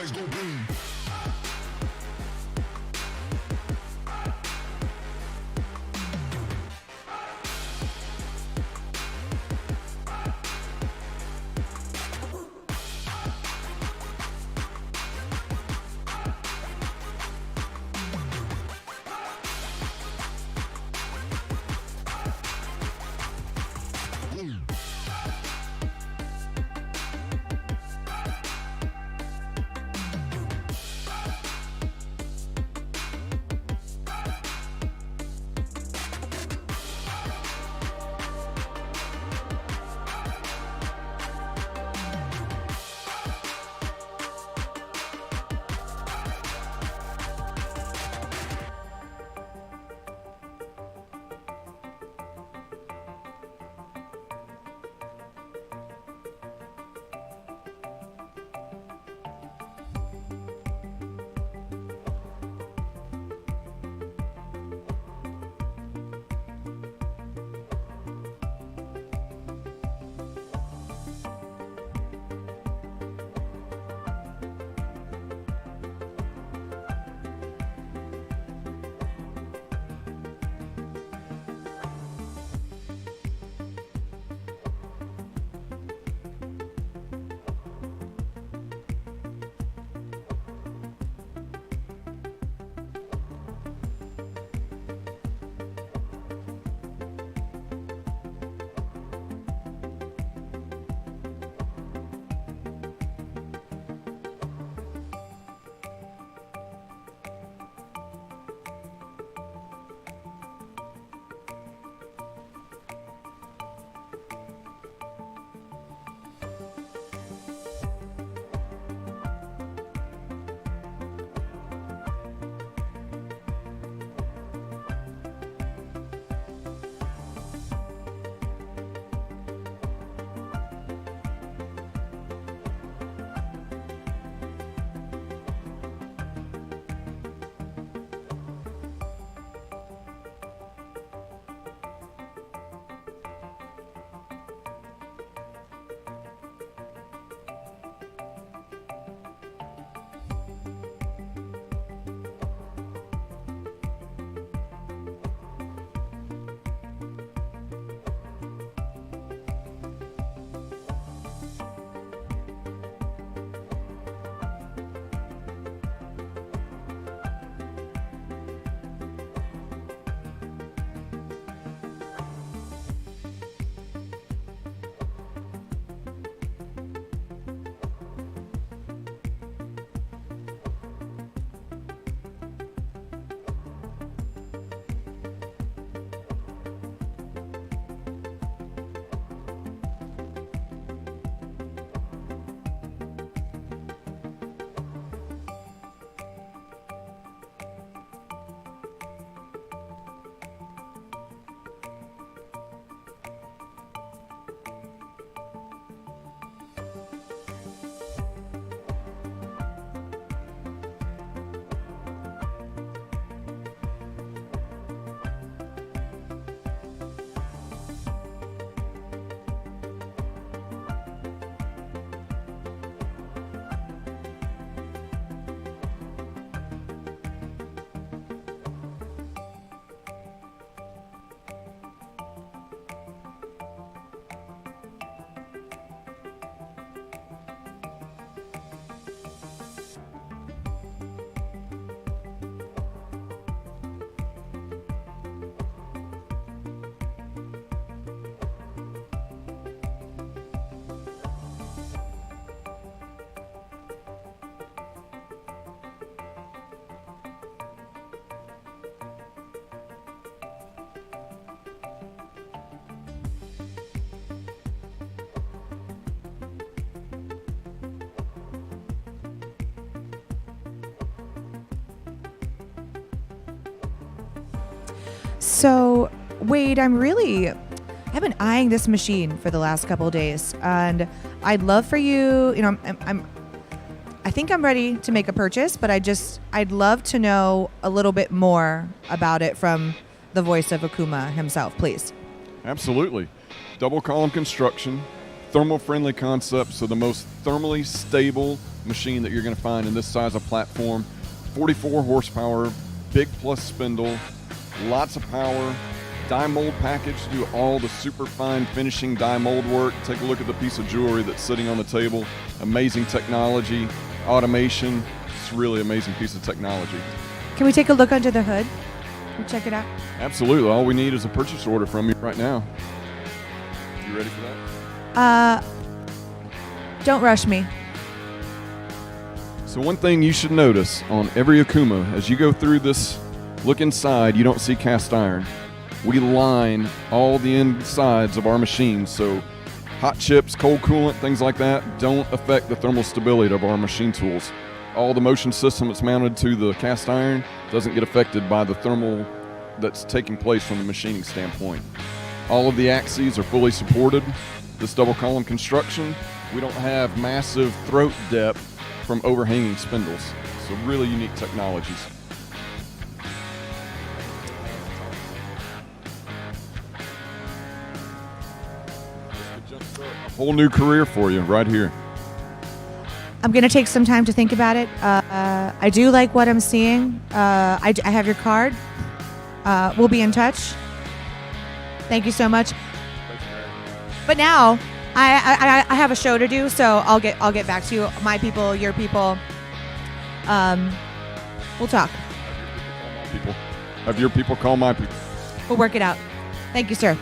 Let's go boom. So, Wade, I've been eyeing this machine for the last couple of days, and I'd love for you, I think I'm ready to make a purchase, but I'd love to know a little bit more about it from the voice of Akuma himself, please. Absolutely. Double column construction, thermal friendly concept, so the most thermally stable machine that you're going to find in this size of platform. 44 horsepower, big plus spindle, lots of power, die mold package to do all the super fine finishing die mold work. Take a look at the piece of jewelry that's sitting on the table. Amazing technology, automation. It's a really amazing piece of technology. Can we take a look under the hood and check it out? Absolutely. All we need is a purchase order from you right now. You ready for that? Don't rush me. So one thing you should notice on every Akuma, as you go through this, look inside, you don't see cast iron. We line all the insides of our machines, so hot chips, cold coolant, things like that don't affect the thermal stability of our machine tools. All the motion system that's mounted to the cast iron doesn't get affected by the thermal that's taking place from the machining standpoint. All of the axes are fully supported. This double column construction, we don't have massive throat depth from overhanging spindles. So really unique technologies. A whole new career for you right here. I'm going to take some time to think about it. I do like what I'm seeing. I have your card. We'll be in touch. Thank you so much. But now I have a show to do, so I'll get back to you. My people, your people. We'll talk. Have your people call my people. We'll work it out. Thank you, sir.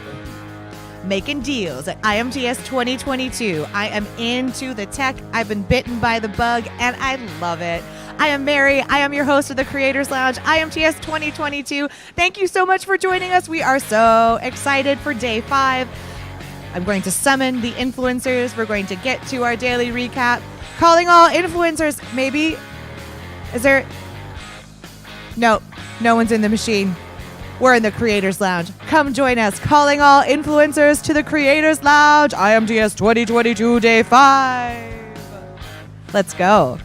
Making deals at IMTS 2022. I am into the tech. I've been bitten by the bug, and I love it. I am Mary. I am your host of the Creators Lounge, IMTS 2022. Thank you so much for joining us. We are so excited for day 5. I'm going to summon the influencers. We're going to get to our daily recap. Calling all influencers. Maybe. Is there? No one's in the machine. We're in the Creators Lounge. Come join us. Calling all influencers to the Creators Lounge. IMTS 2022 Day 5. Let's go.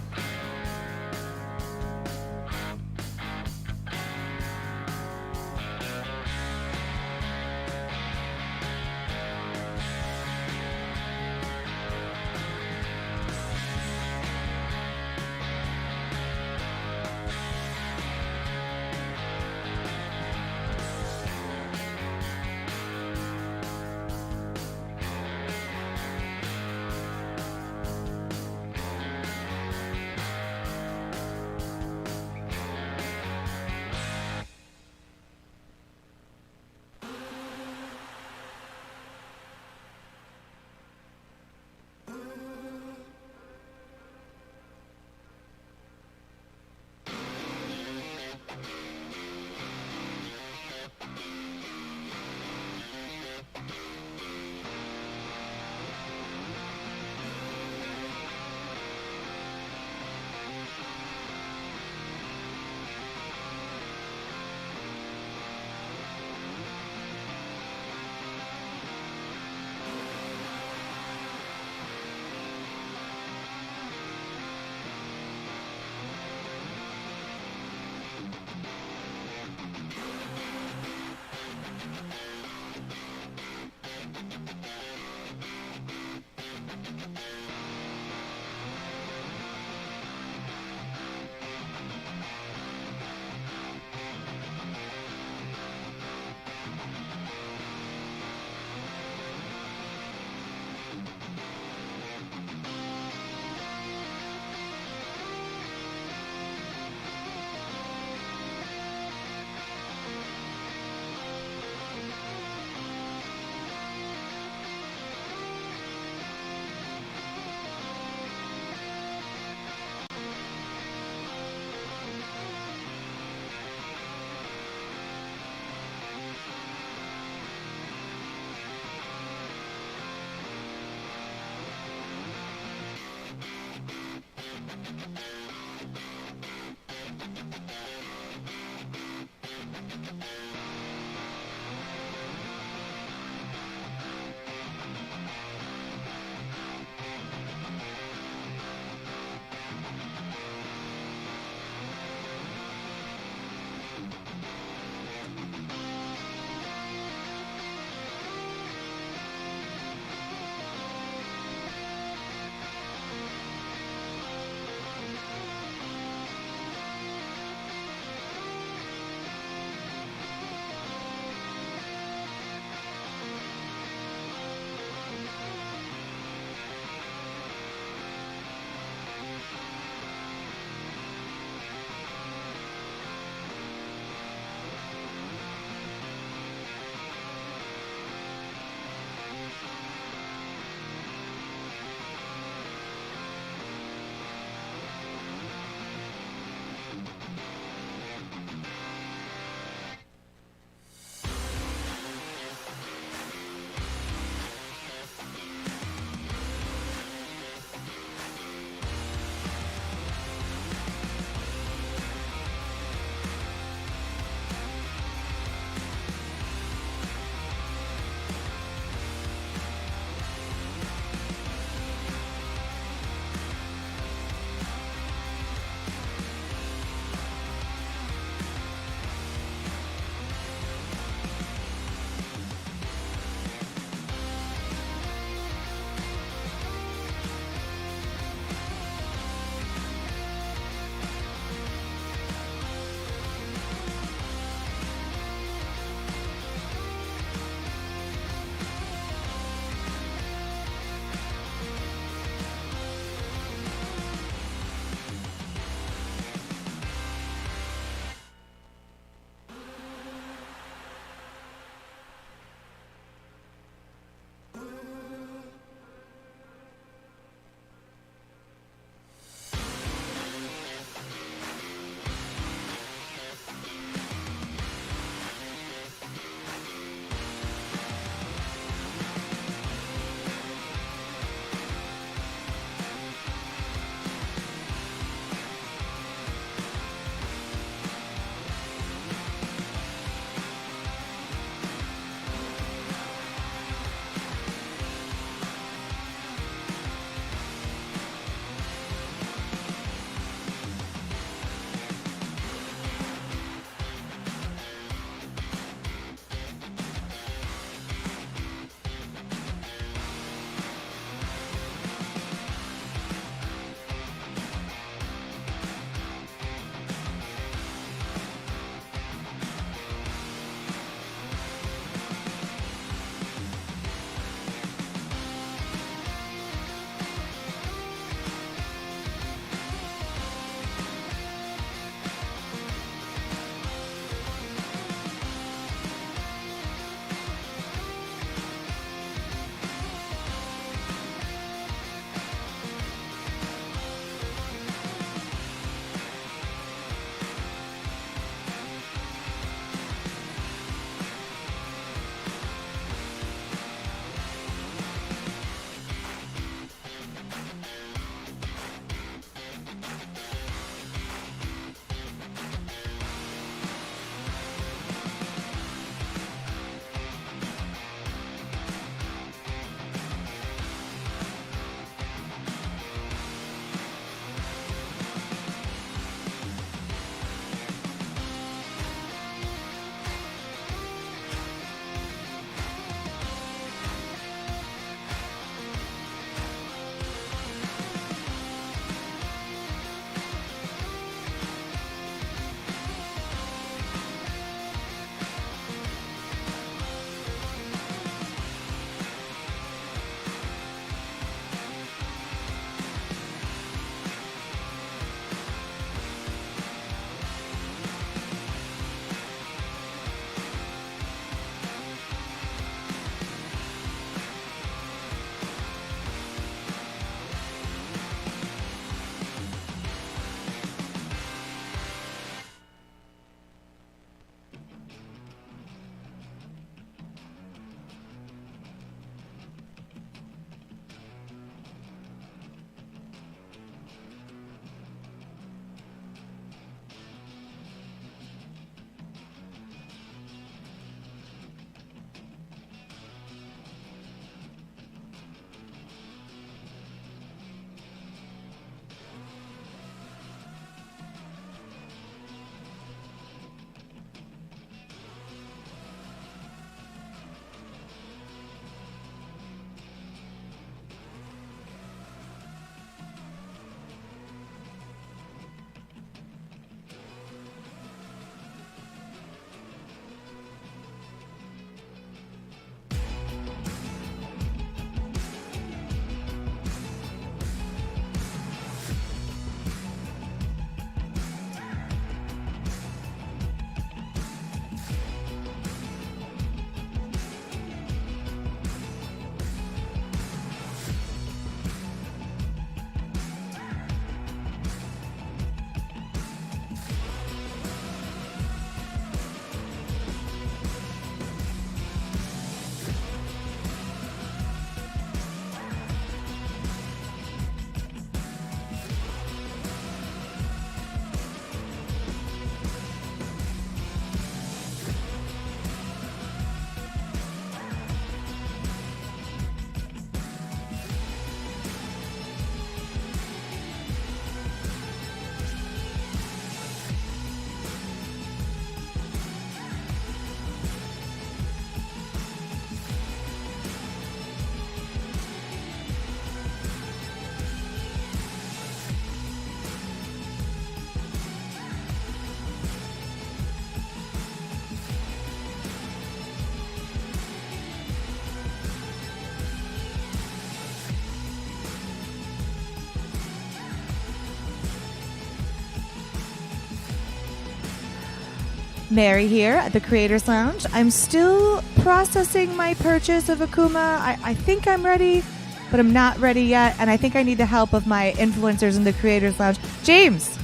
Mary here at the Creators Lounge. I'm still processing my purchase of Akuma. I think I'm ready, but I'm not ready yet, and I think I need the help of my influencers in the Creators Lounge. James,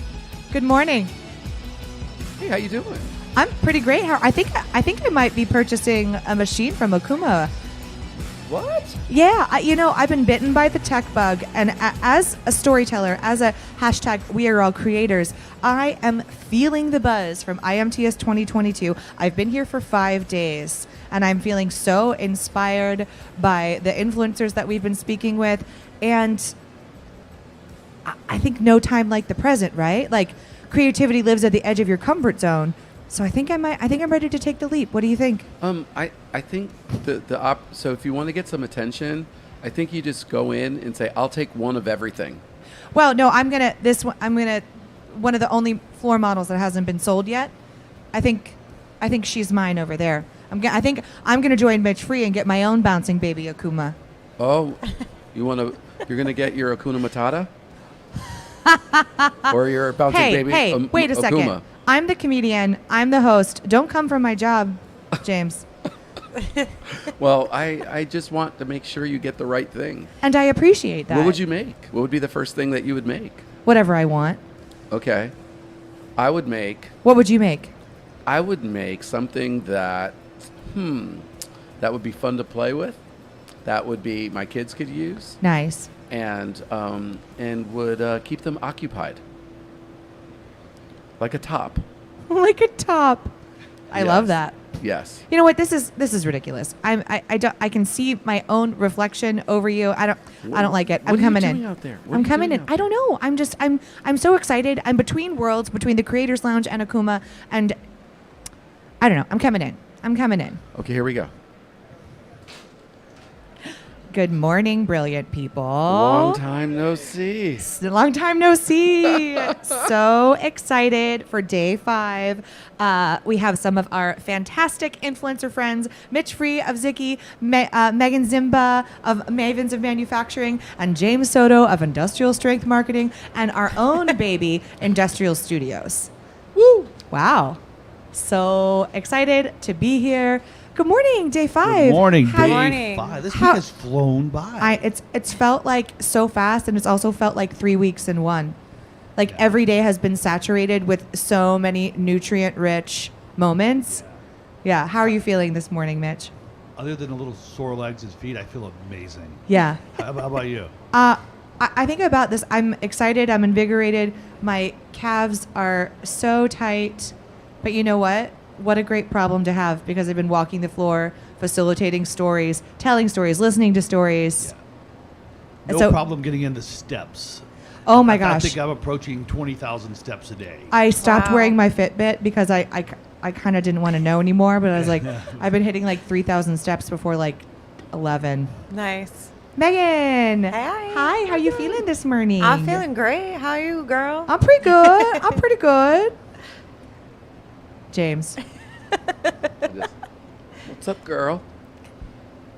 good morning. Hey, how you doing? I'm pretty great. I think I might be purchasing a machine from Akuma. What? Yeah, I've been bitten by the tech bug, and as a storyteller, as a hashtag We Are All Creators, I am feeling the buzz from IMTS 2022. I've been here for 5 days, and I'm feeling so inspired by the influencers that we've been speaking with, and I think no time like the present, right? Like, creativity lives at the edge of your comfort zone. So I think I'm ready to take the leap. What do you think? I think so if you want to get some attention, I think you just go in and say, I'll take one of everything. Well, no, one of the only floor models that hasn't been sold yet. I think she's mine over there. I think I'm gonna join Mitch Free and get my own bouncing baby Akuma. Oh, you're gonna get your Akuna Matata? Or your bouncing baby Hey, wait a second. Akuma? I'm the comedian. I'm the host. Don't come from my job, James. Well, I just want to make sure you get the right thing. And I appreciate that. What would you make? What would be the first thing that you would make? Whatever I want. Okay. What would you make? I would make something that would be fun to play with. That would be my kids could use. Nice. And would keep them occupied. Like a top. Like a top. I Yes. love that. Yes. You know what? This is ridiculous. I can see my own reflection over you. I don't like it. I'm coming in. What are you doing out there? I'm coming in. I don't know. I'm so excited. I'm between worlds, between the Creators Lounge and Akuma, and I don't know. I'm coming in. Okay, here we go. Good morning, brilliant people. Long time no see. Long time no see. So excited for day 5. We have some of our fantastic influencer friends, Mitch Free of Zicky, Megan Zimba of Mavens of Manufacturing, and James Soto of Industrial Strength Marketing, and our own baby, Industrial Studios. Woo! Wow. So excited to be here. Good morning, day 5. Good morning, How- day 5. This week has flown by. It's felt like so fast, and it's also felt like 3 weeks in one. Like every day has been saturated with so many nutrient-rich moments. Yeah. How are you feeling this morning, Mitch? Other than a little sore legs and feet, I feel amazing. Yeah. How about you? I think about this. I'm excited. I'm invigorated. My calves are so tight. But you know what? What a great problem to have, because I've been walking the floor, facilitating stories, telling stories, listening to stories. No So- problem getting in the steps. Oh my I gosh. think I'm approaching 20,000 steps a day. I stopped Wow. wearing my Fitbit because I kind of didn't want to know anymore, but I was like, I've been hitting like 3,000 steps before like 11. Nice. Megan. Hi. Hi, how you feeling this morning? I'm feeling great. How are you, girl? I'm pretty good. I'm pretty good. James. What's up, girl?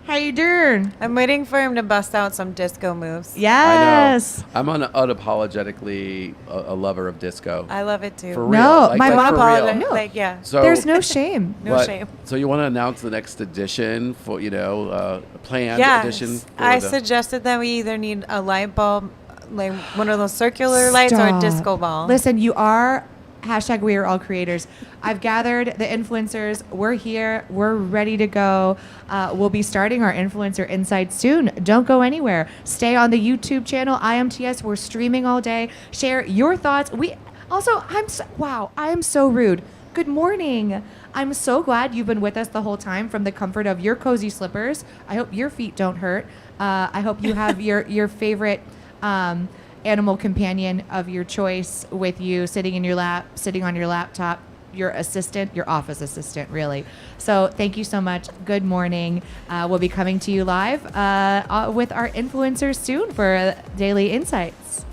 How you doing? I'm waiting for him to bust out some disco moves. Yes. I know. I'm unapologetically a lover of disco. I love it too. For real. No, like, my like, mom for apologized. real. No. Like, yeah. So There's no shame. No what- shame. So you want to announce the next edition for a planned Yeah. edition? For I the, suggested that we either need a light bulb, like one of those circular lights, or a Stop. disco ball. Listen, you are hashtag We Are All Creators. I've gathered the influencers. We're here. We're ready to go. We'll be starting our Influencer Insight soon. Don't go anywhere. Stay on the YouTube channel, IMTS. We're streaming all day. Share your thoughts. I am so rude. Good morning. I'm so glad you've been with us the whole time from the comfort of your cozy slippers. I hope your feet don't hurt. I hope you have your favorite animal companion of your choice with you, sitting in your lap, sitting on your laptop, your assistant, your office assistant, really. So thank you so much. Good morning. We'll be coming to you live with our influencers soon for Daily Insights.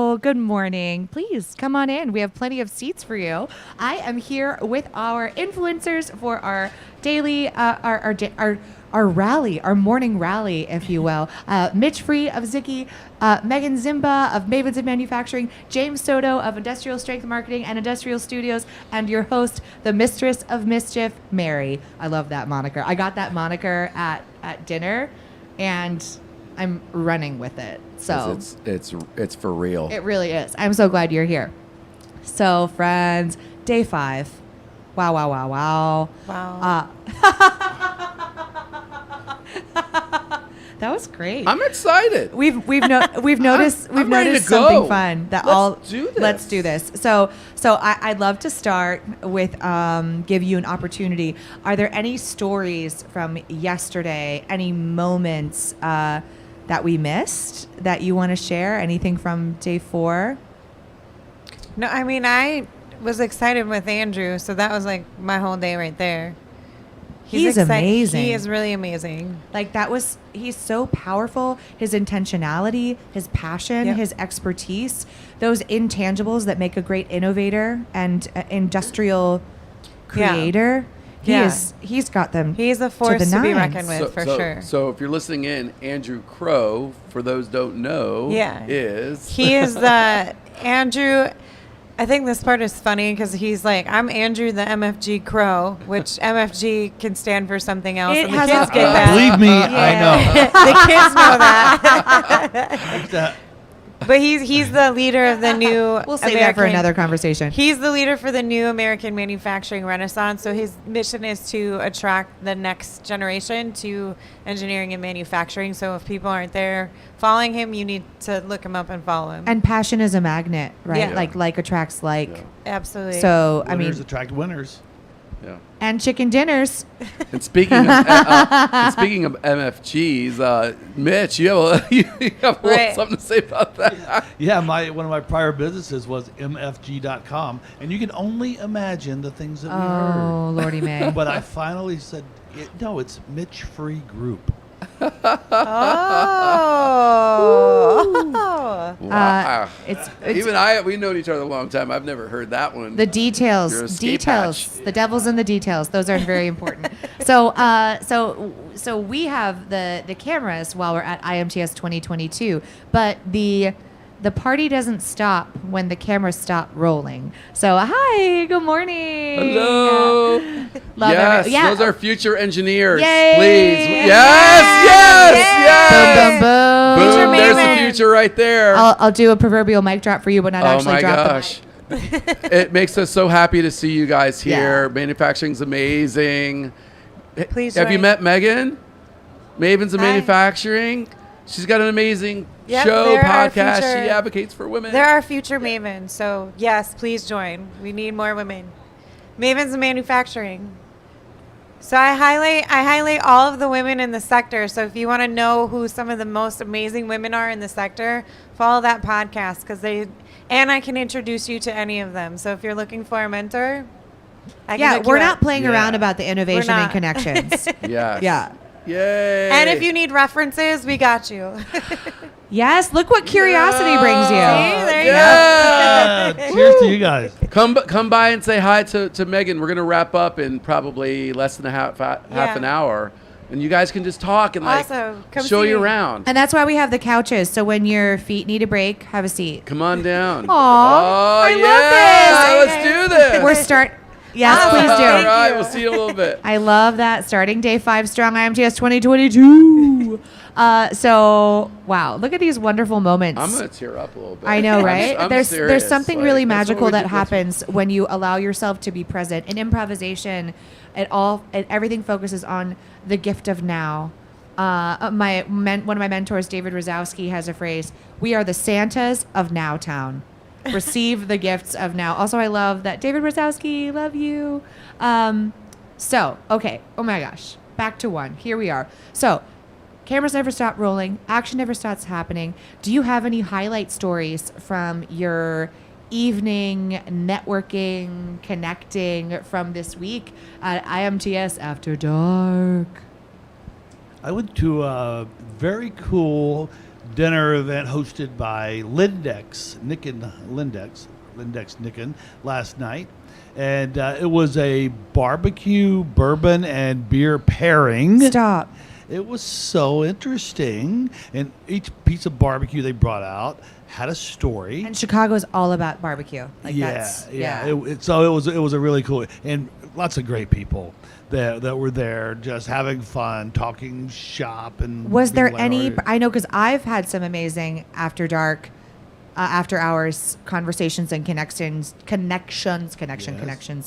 Hello, good morning. Please come on in. We have plenty of seats for you. I am here with our influencers for our daily, our rally, our morning rally, if you will. Mitch Free of Ziggy, Megan Zimba of Mavens of Manufacturing, James Soto of Industrial Strength Marketing and Industrial Studios, and your host, the Mistress of Mischief, Mary. I love that moniker. I got that moniker at dinner, and I'm running with it. So it's for real. it really is. I'm so glad you're here. So, friends, day 5. Wow, wow, wow, wow. Wow. That was great. I'm excited. We've noticed I'm ready to something go. fun that Let's do this. So I'd love to start with give you an opportunity. Are there any stories from yesterday? Any moments that we missed that you want to share? Anything from day 4? No, I mean, I was excited with Andrew, so that was like my whole day right there. He's amazing. He is really amazing. Like he's so powerful. His intentionality, his passion, Yep. his expertise, those intangibles that make a great innovator and industrial creator. Yeah. He's got them. He's a force to be nines. reckoned with, for so, sure. So if you're listening in, Andrew Crow, for those don't know, is He is the Andrew. I think this part is funny because he's like, I'm Andrew the MFG Crow, which MFG can stand for something else. It and the has kids a- get that. Believe me, I know. The kids know that. That- But he's the leader of the new. We'll save that for another conversation. He's the leader for the new American manufacturing renaissance. So his mission is to attract the next generation to engineering and manufacturing. So if people aren't there following him, you need to look him up and follow him. And passion is a magnet, right? Yeah. Like attracts like. Yeah. Absolutely. So I mean, Winners attract winners. yeah. and chicken dinners. And speaking of MFGs, Mitch, you have you have a little Right. something to say about that. Yeah, one of my prior businesses was mfg.com, and you can only imagine the things that we Oh, Lordy May. heard. But I finally said, no, it's Mitch Free Group. Oh. Wow. It's We've known each other a long time. I've never heard that one. the details. You're a skate Details. patch. The devil's in the details. Those are very important. So we have the cameras while we're at IMTS 2022, but the party doesn't stop when the cameras stop rolling. So hi, good morning. Hello. Love yes, yeah. those are future engineers. Yay. Please. Yay. Yes. Boom, boom, boom. Future Boom. There's the Mavens. future right there. I'll do a proverbial mic drop for you, but not Oh actually my drop gosh. the mic. It makes us so happy to see you guys here. Yeah. Manufacturing's amazing. Please Have you join. met Megan? Mavens of Hi. Manufacturing. She's got an amazing Yep, show, they're our podcast. future- She advocates for women. There are future Mavens, so yes, please join. We need more women. Mavens in manufacturing. So I highlight all of the women in the sector. So if you want to know who some of the most amazing women are in the sector, follow that podcast and I can introduce you to any of them. So if you're looking for a mentor, I can Yeah, hook you we're up. not playing Yeah. around about the innovation and not. connections. Yes. Yeah. Yay. And if you need references, we got you. Yes, look what curiosity brings you. See, there you Yeah. Cheers to you guys. Come by and say hi to Megan. We're gonna wrap up in probably less than half Yeah. an hour, and you guys can just talk and like Awesome. Come show see you me. around. And that's why we have the couches. So when your feet need a break, have a seat. Come on down. Aw, oh, I love yeah. this. Let's do this. We're start. Yes, Oh, please do. All right, you. we'll see you in a little bit. I love that. Starting day 5 strong IMTS 2022. So wow, look at these wonderful moments. I'm gonna tear up a little bit. I know, right? I'm there's serious. something Like, really that's what magical we that do- happens when you allow yourself to be present. In improvisation, everything focuses on the gift of now. One of my mentors, David Rosowski, has a phrase: "We are the Santas of Now Town. Receive the gifts of now." Also, I love that David Rosowski. Love you. Okay. Oh my gosh. Back to 1. Here we are. So. Cameras never stop rolling. Action never stops happening. Do you have any highlight stories from your evening networking, connecting from this week at IMTS After Dark? I went to a very cool dinner event hosted by Lindex Nicken last night. And it was a barbecue, bourbon, and beer pairing. Stop. It was so interesting. And each piece of barbecue they brought out had a story. And Chicago's all about barbecue. Like that's So it was a really cool, and lots of great people that were there, just having fun, talking shop. And Was there being any? lighthearted. I know because I've had some amazing after dark, after hours conversations and connections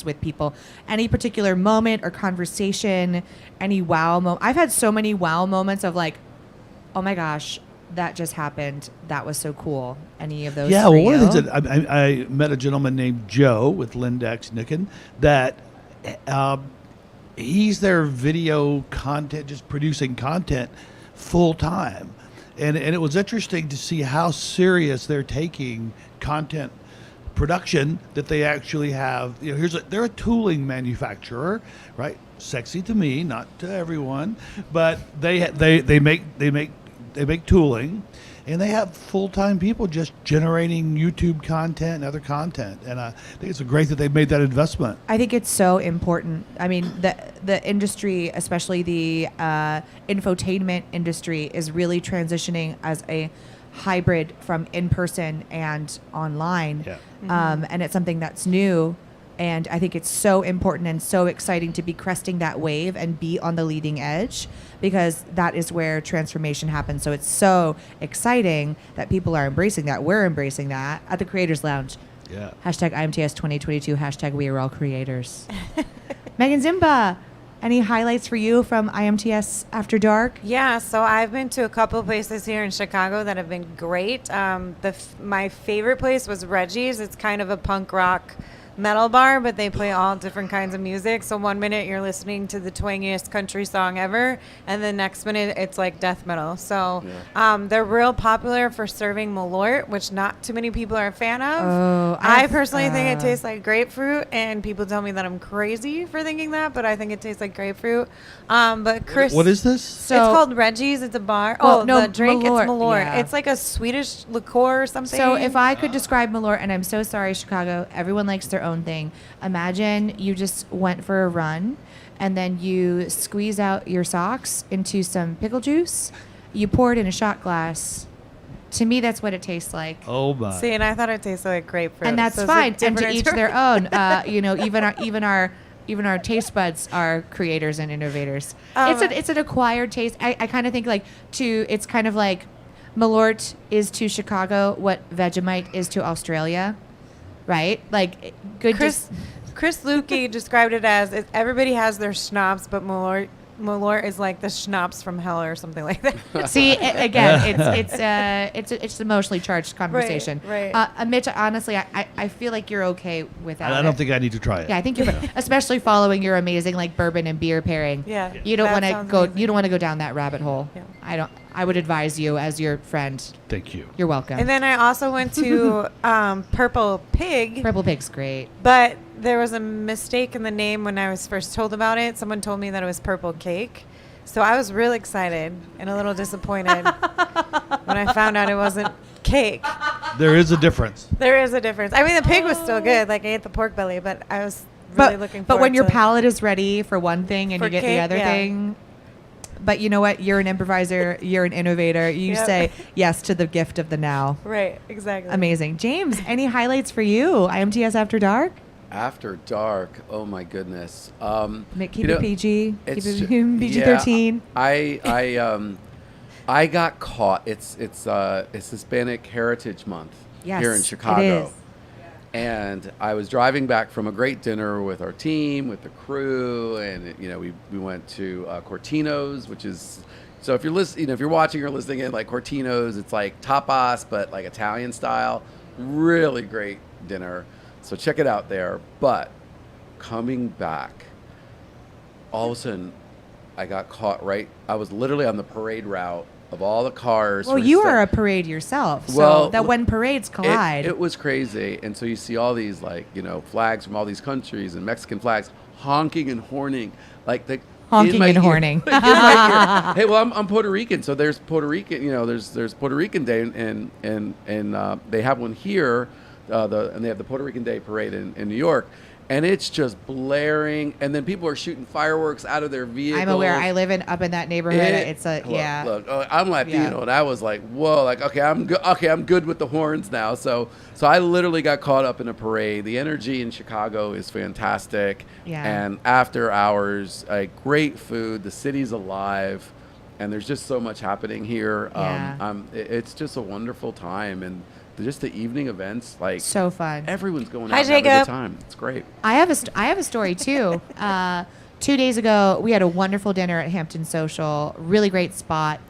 with people. Any particular moment or conversation? Any wow moment? I've had so many wow moments of like, oh my gosh, that just happened. That was so cool. Any of those? Yeah, for well, one of the you? things that I met a gentleman named Joe with Lindex Nicken that he's their video content, just producing content full time. And it was interesting to see how serious they're taking content production, that they actually have. You know, they're a tooling manufacturer, right? Sexy to me, not to everyone, but they make tooling, and they have full-time people just generating YouTube content and other content. And I think it's great that they made that investment. I think it's so important. I mean, the industry, especially the infotainment industry, is really transitioning as a hybrid from in-person and online. Yeah. And it's something that's new. And I think it's so important and so exciting to be cresting that wave and be on the leading edge, because that is where transformation happens. So it's so exciting that people are embracing that. We're embracing that at the Creators Lounge. Yeah. Hashtag IMTS 2022. Hashtag we are all creators. Megan Zimba, any highlights for you from IMTS After Dark? Yeah, so I've been to a couple places here in Chicago that have been great. My favorite place was Reggie's. It's kind of a punk rock metal bar, but they play all different kinds of music. So one minute you're listening to the twangiest country song ever, and the next minute it's like death metal. So they're real popular for serving Malort, which not too many people are a fan of. Oh, I personally think it tastes like grapefruit, and people tell me that I'm crazy for thinking that, but I think it tastes like grapefruit. But Chris, What is this? it's called Reggie's. It's a bar. Well, Oh, no, the drink, Malort, it's Malort. yeah. It's like a Swedish liqueur or something. So if I could describe Malort, and I'm so sorry, Chicago, everyone likes their own thing. Imagine you just went for a run, and then you squeeze out your socks into some pickle juice. You pour it in a shot glass. To me, that's what it tastes like. Oh my. See, and I thought it tasted like grapefruit. And that's So it's a fine. And to different each their own. Even our taste buds are creators and innovators. It's an acquired taste. I kind of think it's kind of like Malort is to Chicago what Vegemite is to Australia, right? Like good. Chris Lukey described it as everybody has their schnapps, but Malort is like the schnapps from hell or something like that. See, again, it's emotionally charged conversation. Right. Mitch, honestly, I feel like you're okay without I it. don't think I need to try it. Yeah, I think you're, especially following your amazing like bourbon and beer pairing. Yeah. You don't That want to sounds go. amazing. You don't want to go down that rabbit hole. Yeah. I would advise you as your friend. Thank you. You're welcome. And then I also went to Purple Pig, Purple Pig's great. but there was a mistake in the name when I was first told about it. Someone told me that it was Purple Cake. So I was real excited and a little disappointed when I found out it wasn't cake. There is a difference. There is a difference. I mean, the pig was still good. Like, I ate the pork belly, but I was really looking forward But when your to palate is ready for one thing and For you get the cake, other yeah. thing. But you know what? You're an improviser. You're an innovator. You Yep. say yes to the gift of the now. Right, exactly. Amazing. James, any highlights for you? IMTS After Dark? After dark, oh my goodness. Keep You know, it PG. Keep it's it ju- PG-13. I got caught. It's Hispanic Heritage Month Yes, here in it Chicago. is. And I was driving back from a great dinner with our team, with the crew, and we went to Cortino's, which is, so if you're listening, if you're watching or listening in, like Cortino's, it's like tapas but like Italian style. Really great dinner. So check it out there. But coming back, all of a sudden, I got caught I was literally on the parade route of all the cars. Well, you are a parade yourself. So Well, that when parades collide. It was crazy. And so you see all these flags from all these countries and Mexican flags honking and horning. Like Honking in my and ear. horning. In my ear. Hey, well, I'm Puerto Rican, so there's Puerto Rican. There's Puerto Rican Day, and they have one here, and they have the Puerto Rican Day parade in New York, and it's just blaring, and then people are shooting fireworks out of their vehicles. I'm aware. I live up in that neighborhood. It's a Look, I'm Latino, and I was like, whoa, like okay, I'm good. Okay, I'm good with the horns now. So I literally got caught up in a parade. The energy in Chicago is fantastic. Yeah. And after hours, great food. The city's alive, and there's just so much happening here. Yeah. It's just a wonderful time, and just the evening events, like so fun. everyone's going Hi, out and having a Jacob. good time. It's great. I have a story too. 2 days ago, we had a wonderful dinner at Hampton Social. Really great spot.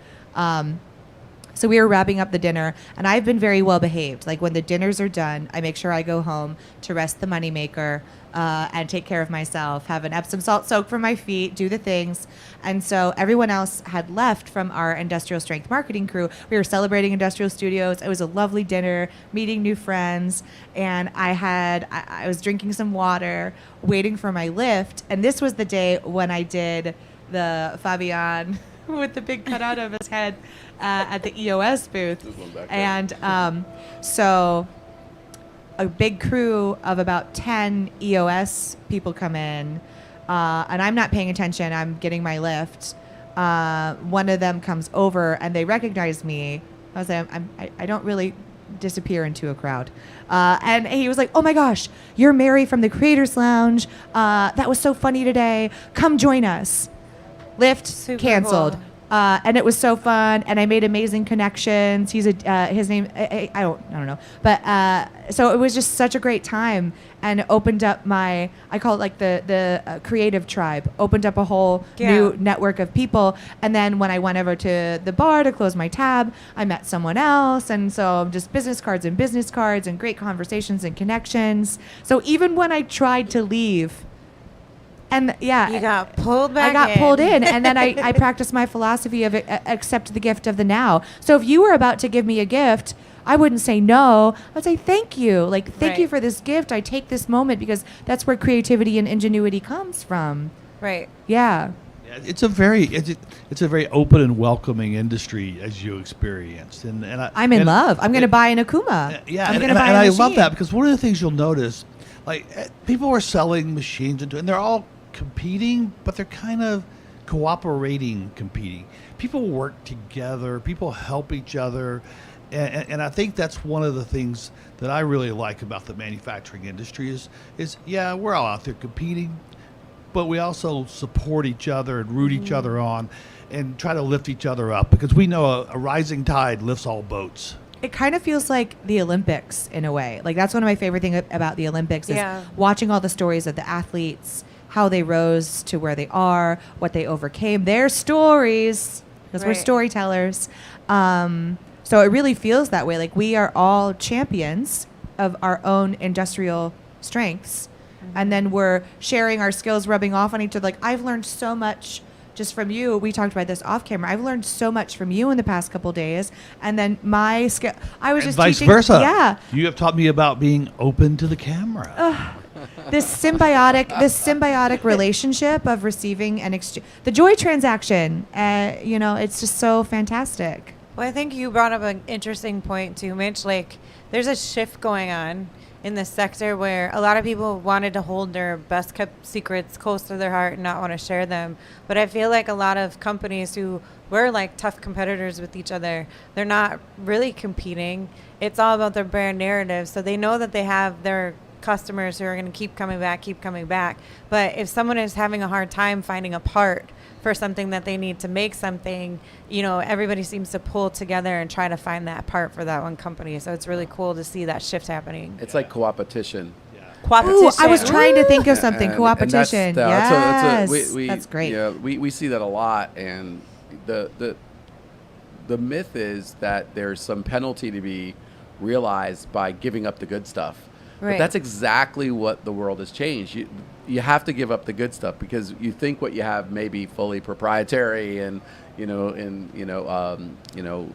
So we were wrapping up the dinner, and I've been very well behaved. Like when the dinners are done, I make sure I go home to rest the moneymaker and take care of myself, have an Epsom salt soak for my feet, do the things. And so everyone else had left from our industrial strength marketing crew. We were celebrating Industrial Studios. It was a lovely dinner, meeting new friends, and I was drinking some water, waiting for my lift. And this was the day when I did the Fabian with the big cutout of his head at the EOS booth. This one back there. And so a big crew of about 10 EOS people come in, and I'm not paying attention. I'm getting my lift. One of them comes over, and they recognize me. I was like, I don't really disappear into a crowd. And he was like, oh my gosh, you're Mary from the Creators Lounge. That was so funny today. Come join us. Lift Super canceled. cool. And it was so fun, and I made amazing connections. He's his name I don't know, but so it was just such a great time, and it opened up I call it like the creative tribe. Opened up a whole new network of people, and then when I went over to the bar to close my tab, I met someone else, and so just business cards and great conversations and connections. So even when I tried to leave. And yeah, You got pulled back I got pulled in, and then I practiced my philosophy of accept the gift of the now. So if you were about to give me a gift, I wouldn't say no. I'd say thank you. Like, thank you Right. for this gift. I take this moment because that's where creativity and ingenuity comes from. Right. Yeah. It's a very open and welcoming industry, as you experienced, and I'm in love. I'm going to buy an Akuma. Yeah, I'm and, going to buy and a I machine. love that because one of the things you'll notice, like people are selling machines and they're all competing, but they're kind of competing. People work together. People help each other, and I think that's one of the things that I really like about the manufacturing industry is yeah, we're all out there competing, but we also support each other and root each other on and try to lift each other up because we know a rising tide lifts all boats. It kind of feels like the Olympics in a way. Like that's one of my favorite things about the Olympics is Yeah. watching all the stories of the athletes, how they rose to where they are, what they overcame, their stories, because we're Right. storytellers. So it really feels that way. Like we are all champions of our own industrial strengths. And then we're sharing our skills, rubbing off on each other. Like I've learned so much just from you. We talked about this off camera. I've learned so much from you in the past couple days. And then my skill, I was And just vice teaching, versa. Yeah. You have taught me about being open to the camera. This symbiotic relationship of receiving and exchange, the joy transaction. It's just so fantastic. Well, I think you brought up an interesting point too, Mitch. Like, there's a shift going on in this sector where a lot of people wanted to hold their best kept secrets close to their heart and not want to share them. But I feel like a lot of companies who were like tough competitors with each other, they're not really competing. It's all about their brand narrative. So they know that they have their customers who are going to keep coming back. But if someone is having a hard time finding a part for something that they need to make something, everybody seems to pull together and try to find that part for that one company. So it's really cool to see that shift happening. It's like co-opetition. Ooh, I was trying to think of something. And Co-opetition. Yes. That's great. Yeah, we see that a lot, and the myth is that there's some penalty to be realized by giving up the good stuff. Right. But that's exactly what the world has changed. You have to give up the good stuff because you think what you have may be fully proprietary and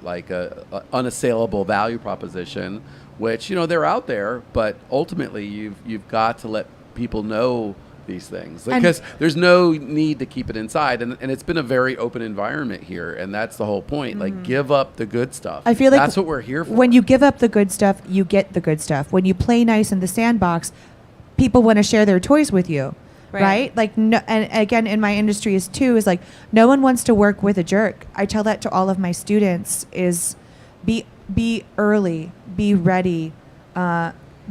like a unassailable value proposition, which they're out there, but ultimately you've got to let people know these things And- because there's no need to keep it inside, and it's been a very open environment here, and that's the whole point. Like, give up the good stuff. I feel like that's what we're here for. When you give up the good stuff, you get the good stuff. When you play nice in the sandbox, people want to share their toys with you, right? Like, no, and again, in my industry is like no one wants to work with a jerk. I tell that to all of my students: is be early, be ready,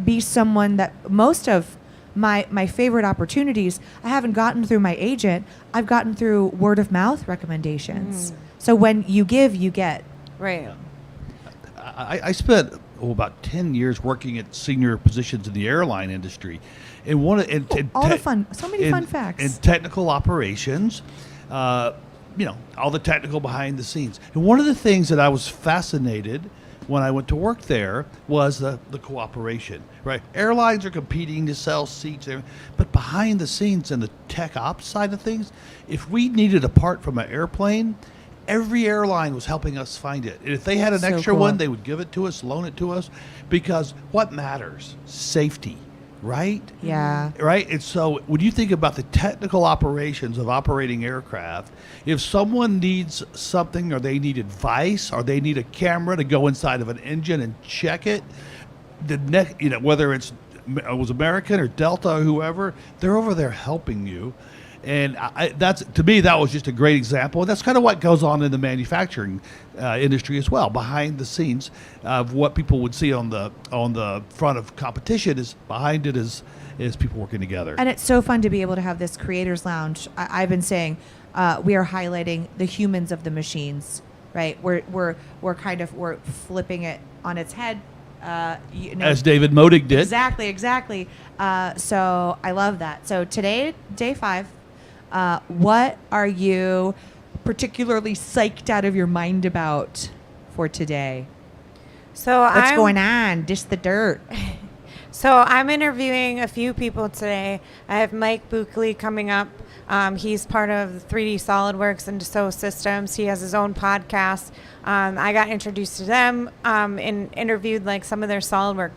be someone that most of my favorite opportunities I haven't gotten through my agent. I've gotten through word of mouth recommendations. So when you give, you get. Right. I spent about 10 years working at senior positions in the airline industry, and So many fun facts. in technical operations, all the technical behind the scenes. And one of the things that I was fascinated when I went to work there was the cooperation. Right, airlines are competing to sell seats, but behind the scenes in the tech ops side of things, if we needed a part from an airplane, every airline was helping us find it. And if they had an So extra cool. one, they would give it to us, loan it to us, because what matters? Safety, right? Yeah. Right? And so when you think about the technical operations of operating aircraft, if someone needs something, or they need advice, or they need a camera to go inside of an engine and check it, whether it was American or Delta or whoever, they're over there helping you. And to me, that was just a great example. And that's kind of what goes on in the manufacturing industry as well. Behind the scenes of what people would see on the front of competition, is behind it is people working together. And it's so fun to be able to have this creators lounge. I've been saying we are highlighting the humans of the machines, right? We're flipping it on its head. As David Modig did. Exactly. So I love that. So today, day 5, what are you particularly psyched out of your mind about for today? So What's going on? Dish the dirt. So I'm interviewing a few people today. I have Mike Buckley coming up. He's part of 3D SolidWorks and Dassault Systems. He has his own podcast. I got introduced to them and interviewed like some of their SolidWorks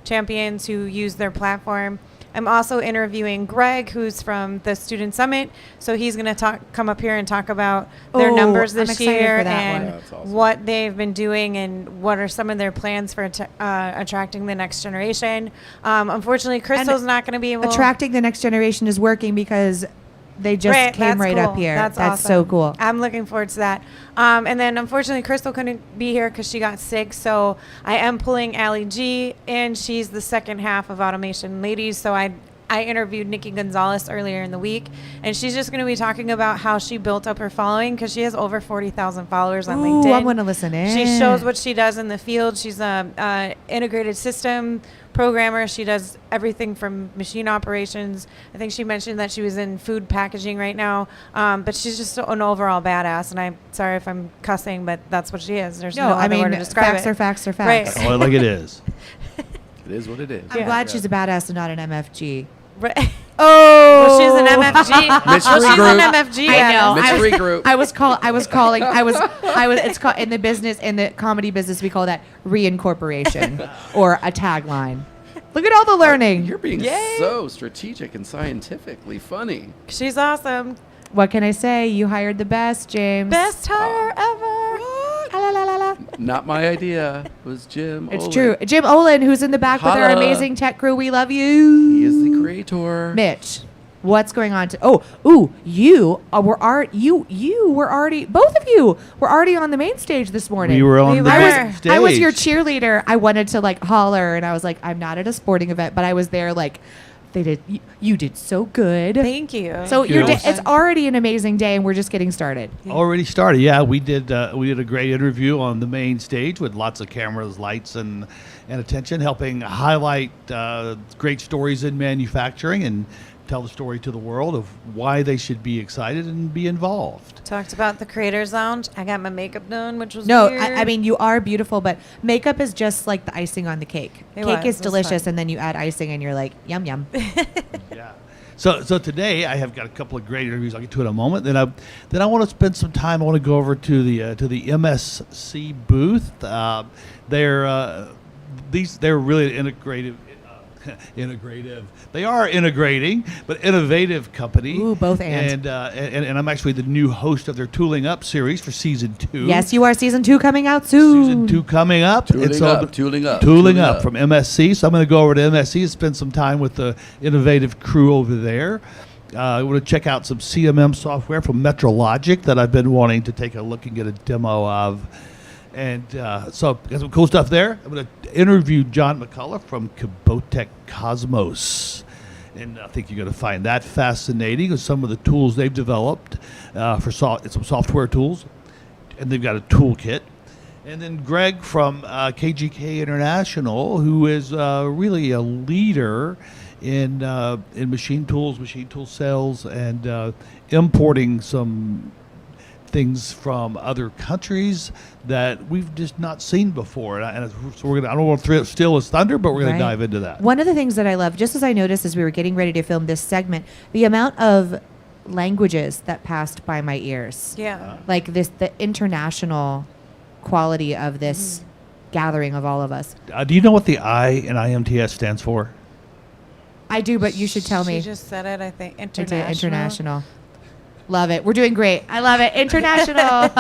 champions who use their platform. I'm also interviewing Greg, who's from the Student Summit. So he's going to come up here and talk about their numbers I'm this excited year for that and one. Yeah, that's awesome. what they've been doing and what are some of their plans for attracting the next generation. Unfortunately, Crystal's not going to be able Attracting the next generation is working because they just Right, came that's right cool. up here. That's so awesome. cool. I'm looking forward to that. And then unfortunately, Crystal couldn't be here because she got sick. So I am pulling Allie G, and she's the second half of Automation Ladies. So I interviewed Nikki Gonzalez earlier in the week, and she's just going to be talking about how she built up her following because she has over 40,000 followers on Ooh, LinkedIn. I'm going to listen in. She shows what she does in the field. She's a integrated system programmer. She does everything from machine operations. I think she mentioned that she was in food packaging right now. But she's just an overall badass. And I'm sorry if I'm cussing, but that's what she is. There's no other word to describe facts it. are facts are facts. Right. Oh, like it is. It is what it is. I'm glad she's a badass and not an MFG. Right. Oh, Well, she's an MFG. Mitch Well, she's regroup. an MFG. I know. Mitch regroup. I was calling. It's called in the comedy business. We call that reincorporation or a tagline. Look at all the learning. You're being Yay. so strategic and scientifically funny. She's awesome. What can I say? You hired the best, James. Best hire ever. La, la, la, la. Not my idea. It was Jim. It's Olin. true. Jim Olin, who's in the back with our Holla. amazing tech crew. We love you. He is the creator. Mitch, what's going on? You were already. Both of you were already on the main stage this morning. We were on We the were. main stage. I was your cheerleader. I wanted to like holler, and I was like, I'm not at a sporting event, but I was there. Like, you did so good. Thank you. So Thank you. it's already an amazing day, and we're just getting started. Already started. Yeah, we did a great interview on the main stage with lots of cameras, lights, and attention, helping highlight great stories in manufacturing and tell the story to the world of why they should be excited and be involved. Talked about the Creators Lounge. I got my makeup done, which was No, weird. I mean you are beautiful, but makeup is just like the icing on the cake. It Cake was is delicious, fun. and then you add icing, and you're like, yum yum. Yeah. So today I have got a couple of great interviews. I'll get to it in a moment. Then I want to spend some time. I want to go over to the MSC booth. They're really integrated Integrative. They are integrating, but innovative company. Ooh, both and. And I'm actually the new host of their Tooling Up series for season 2. Yes, you are. Season 2 coming out soon. Season 2 coming up. Tooling up From MSC. So I'm going to go over to MSC and spend some time with the innovative crew over there. I want to check out some CMM software from Metrologic that I've been wanting to take a look and get a demo of. And so got some cool stuff there. I'm going to interview John McCullough from Kubotech Cosmos. And I think you're going to find that fascinating with some of the tools they've developed for some software tools. And they've got a toolkit. And then Greg from KGK International, who is really a leader in machine tool sales, and importing some things from other countries that we've just not seen before. So we're gonna, I don't want to steal his thunder, but we're going to dive into that. One of the things that I love, just as I noticed as we were getting ready to film this segment, the amount of languages that passed by my ears. Yeah. Like the international quality of this gathering of all of us. Do you know what the I in IMTS stands for? I do, but you should tell me. She just said it, I think. I did. International. International. Love it. We're doing great. I love it. International.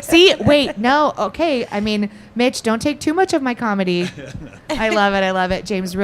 See, wait, no. Okay. I mean, Mitch, don't take too much of my comedy. I love it. I love it. James,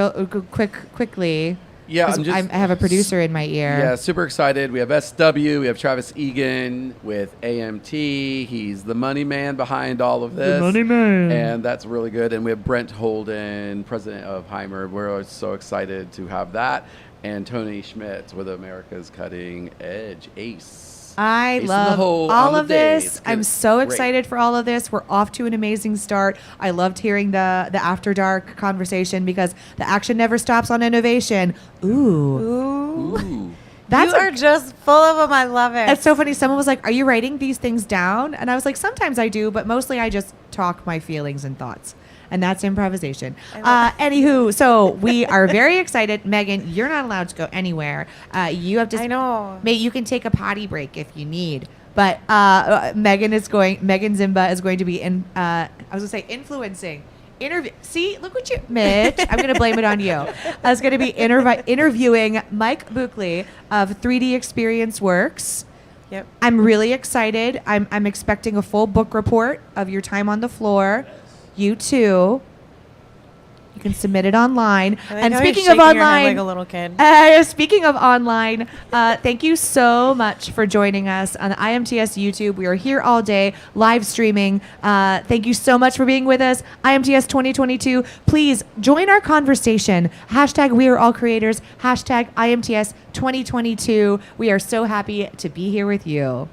quickly. Yeah, 'Cause I have a producer in my ear. Yeah, super excited. We have SW, we have Travis Egan with AMT. He's the money man behind all of this. The money man. And that's really good. And we have Brent Holden, president of Heimer. We're so excited to have that. And Tony Schmidt with America's Cutting Edge Ace. I Ace in the love hole all on the of day. this. It's I'm good. so Great. excited for all of this. We're off to an amazing start. I loved hearing the After Dark conversation because the action never stops on innovation. Ooh. Ooh. Ooh. That's You are just full of them. I love it. That's so funny. Someone was like, "Are you writing these things down?" And I was like, "Sometimes I do, but mostly I just talk my feelings and thoughts." And that's improvisation. Anywho, so we are very excited. Megan, you're not allowed to go anywhere. You have to. I know. Mate, you can take a potty break if you need. But Megan Zimba is going to be influencing. See, look what you, Mitch. I'm going to blame it on you. I was going to be interviewing Mike Buckley of 3D Experience Works. Yep. I'm really excited. I'm expecting a full book report of your time on the floor. You too. You can submit it online. I like And how you're speaking of shaking your head online, like a little kid. speaking of online, thank you so much for joining us on the IMTS YouTube. We are here all day, live streaming. Thank you so much for being with us. IMTS 2022. Please join our conversation. Hashtag We Are All Creators. Hashtag IMTS 2022. We are so happy to be here with you.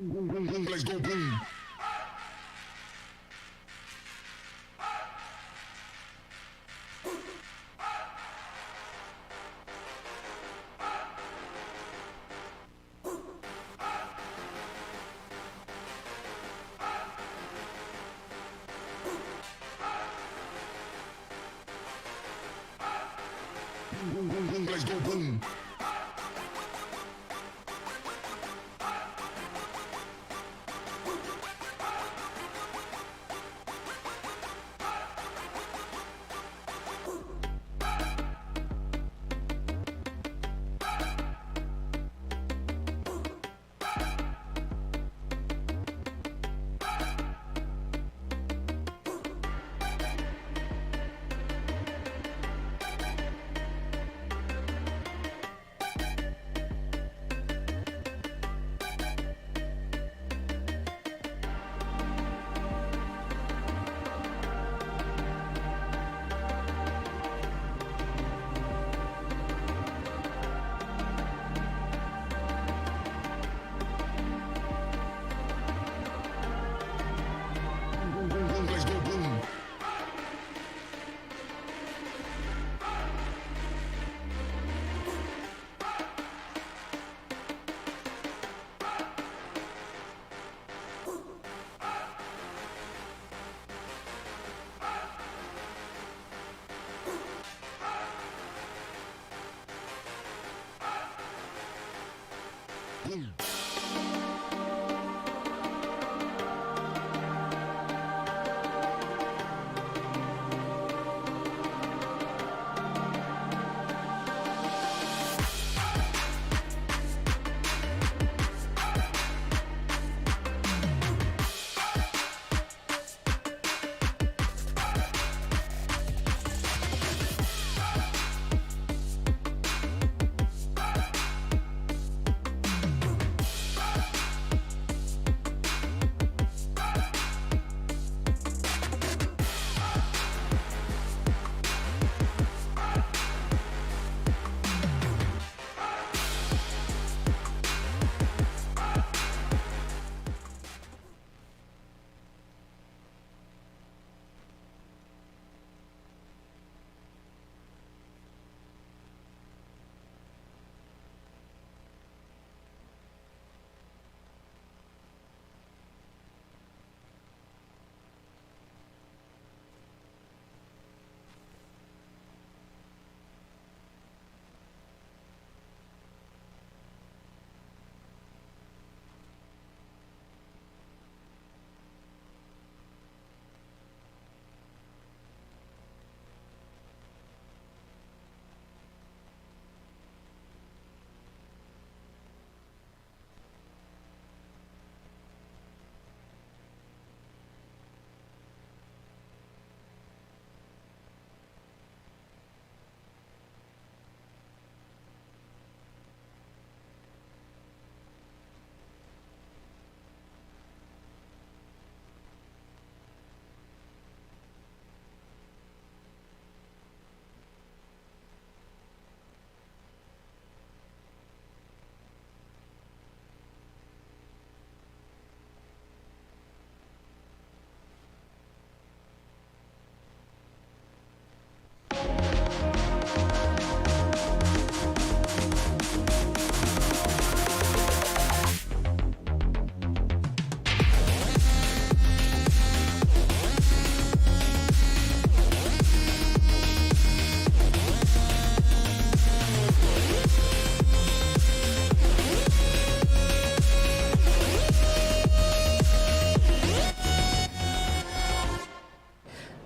Let's go boom. Let's go boom. Boom.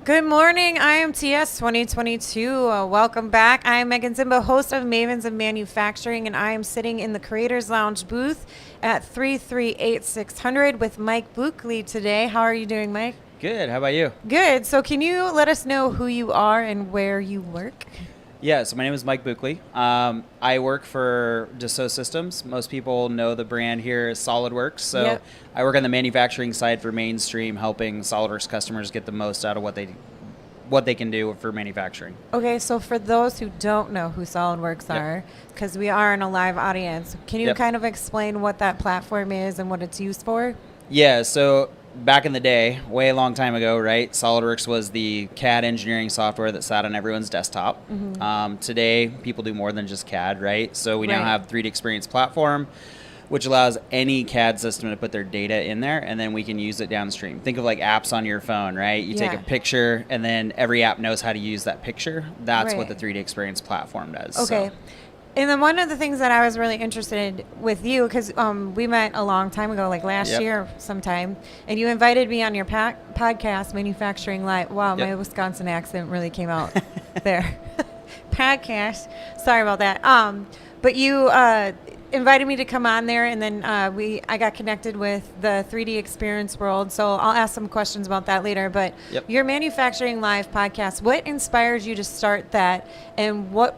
Good morning, IMTS 2022. Welcome back. I am Megan Zimba, host of Mavens of Manufacturing, and I am sitting in the Creators Lounge booth at 338-600 with Mike Buckley today. How are you doing, Mike? Good. How about you? Good. So can you let us know who you are and where you work? Yeah, so my name is Mike Buckley. I work for Dassault Systems. Most people know the brand here as SolidWorks. So Yep. I work on the manufacturing side for Mainstream, helping SolidWorks customers get the most out of what they what they can do for manufacturing. Okay, so for those who don't know who SolidWorks Yep. are, because we are in a live audience, can you Yep. kind of explain what that platform is and what it's used for? Yeah, so back in the day, way a long time ago, right? SolidWorks was the CAD engineering software that sat on everyone's desktop. Today, people do more than just CAD, right? So we now Right. have 3D Experience Platform, which allows any CAD system to put their data in there, and then we can use it downstream. Think of like apps on your phone, right? You take Yeah. a picture, and then every app knows how to use that picture. That's what the Right. 3D Experience Platform does. Okay. So. And then one of the things that I was really interested with you, because we met a long time ago, like last Yep. year sometime, and you invited me on your podcast, Manufacturing Live. Wow, my Yep. Wisconsin accent really came out there. Podcast. Sorry about that. But you invited me to come on there, and then I got connected with the 3D Experience World. So I'll ask some questions about that later. But Yep. your Manufacturing Live podcast, what inspired you to start that, and what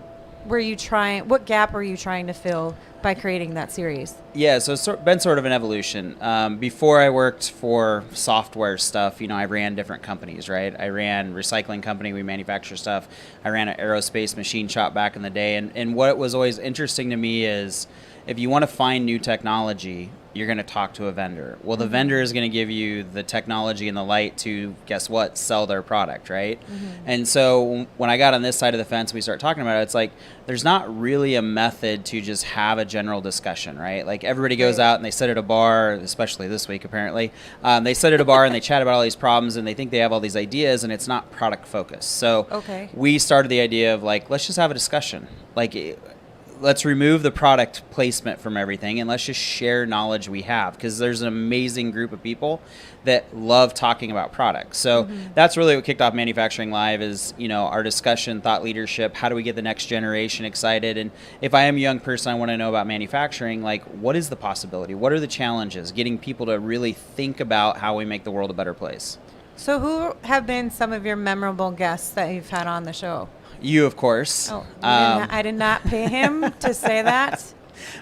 gap were you trying to fill by creating that series? Yeah, so it's been sort of an evolution. Before I worked for software stuff, I ran different companies, right? I ran recycling company, we manufacture stuff. I ran an aerospace machine shop back in the day. And what was always interesting to me is if you want to find new technology, you're going to talk to a vendor. Well, the vendor is going to give you the technology and the light to, guess what, sell their product, right? And so when I got on this side of the fence, we start talking about it, it's like there's not really a method to just have a general discussion, right? Like everybody goes Right. out and they sit at a bar, especially this week apparently. They sit at a bar and they chat about all these problems and they think they have all these ideas and it's not product focused. So Okay. we started the idea of like, let's just have a discussion. Like, let's remove the product placement from everything and let's just share knowledge we have, because there's an amazing group of people that love talking about products. So that's really what kicked off Manufacturing Live is, our discussion, thought leadership, how do we get the next generation excited? And if I am a young person, I want to know about manufacturing, like what is the possibility? What are the challenges? Getting people to really think about how we make the world a better place. So who have been some of your memorable guests that you've had on the show? You, of course. Oh, I did not pay him to say that.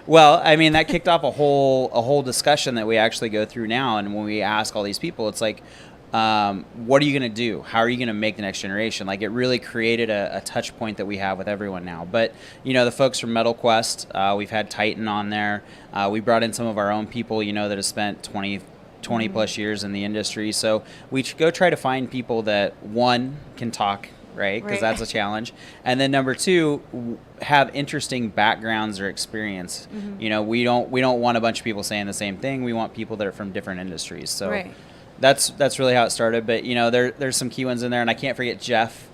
Well, I mean, that kicked off a whole discussion that we actually go through now. And when we ask all these people, it's like, what are you going to do? How are you going to make the next generation? Like, it really created a touch point that we have with everyone now. But, the folks from Metal Quest, we've had Titan on there. We brought in some of our own people, that have spent 20 plus years in the industry. So we go try to find people that, one, can talk, right? Because Right. that's a challenge. And then number two, have interesting backgrounds or experience. We don't want a bunch of people saying the same thing. We want people that are from different industries. So Right. that's really how it started. But there's some key ones in there, and I can't forget Jeff,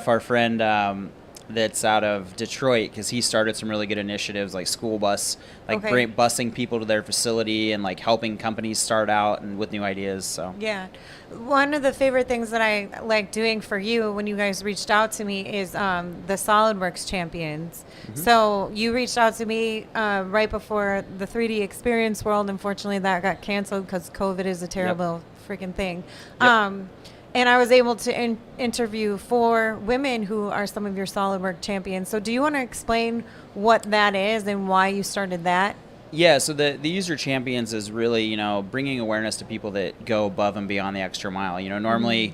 our friend. That's out of Detroit, because he started some really good initiatives like school bus, like Okay. busing people to their facility and like helping companies start out and with new ideas. So Yeah. One of the favorite things that I like doing for you when you guys reached out to me is the SolidWorks Champions. So you reached out to me right before the 3D Experience World. Unfortunately, that got canceled because COVID is a terrible freaking thing. Yep. And I was able to interview 4 women who are some of your SolidWorks champions. So do you want to explain what that is and why you started that? Yeah, so the user champions is really, bringing awareness to people that go above and beyond the extra mile. Normally,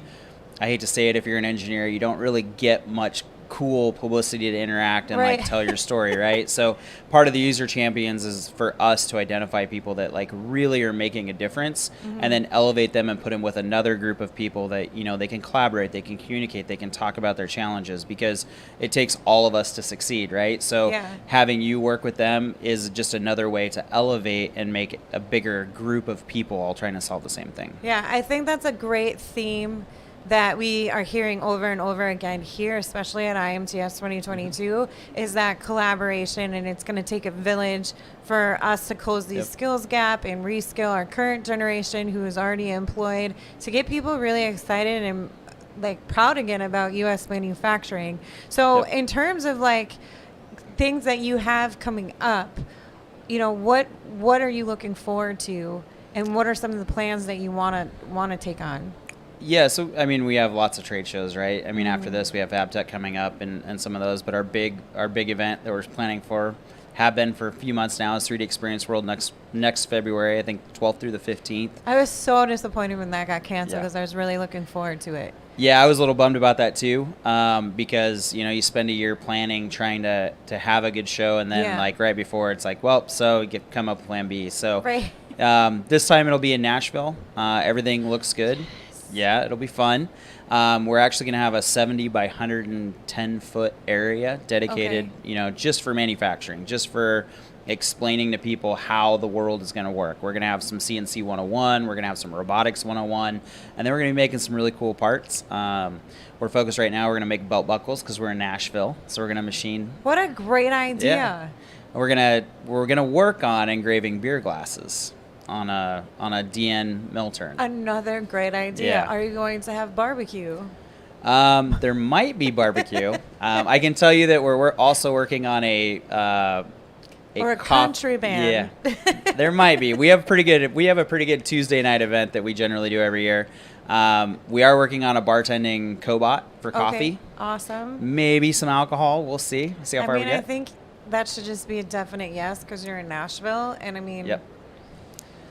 I hate to say it, if you're an engineer, you don't really get much cool publicity to interact and Right. like tell your story, right? So part of the user champions is for us to identify people that like really are making a difference and then elevate them and put them with another group of people that, they can collaborate, they can communicate, they can talk about their challenges, because it takes all of us to succeed, right? So Yeah. having you work with them is just another way to elevate and make a bigger group of people all trying to solve the same thing. Yeah, I think that's a great theme that we are hearing over and over again here, especially at IMTS 2022, is that collaboration, and it's going to take a village for us to close these Yep. skills gap and reskill our current generation who is already employed, to get people really excited and like proud again about U.S. manufacturing. So Yep. in terms of like things that you have coming up, what are you looking forward to, and what are some of the plans that you want to take on? Yeah, so I mean, we have lots of trade shows, right? I mean, after this, we have FabTech coming up and some of those. But our big event that we're planning for have been for a few months now, is 3D Experience World next February, I think 12th through the 15th. I was so disappointed when that got canceled Yeah. because I was really looking forward to it. Yeah, I was a little bummed about that too, because you spend a year planning, trying to have a good show, and then Yeah. like right before, it's like, well, so you come up with Plan B. So Right. this time it'll be in Nashville. Everything looks good. Yeah, it'll be fun. We're actually going to have a 70 by 110 foot area dedicated, just for manufacturing, just for explaining to people how the world is going to work. We're going to have some CNC 101, we're going to have some robotics 101, and then we're going to be making some really cool parts. We're focused right now, we're going to make belt buckles because we're in Nashville, so we're going to machine. What a great idea. Yeah. We're gonna work on engraving beer glasses on a DN mill turn. Another great idea. Yeah. Are you going to have barbecue? There might be barbecue. I can tell you that we're also working on a country band. Yeah, there might be. We have a pretty good Tuesday night event that we generally do every year. We are working on a bartending cobot for coffee. Okay. Awesome. Maybe some alcohol. We'll see. See how far we I get. think that should just be a definite yes because you're in Nashville. And I mean, Yep.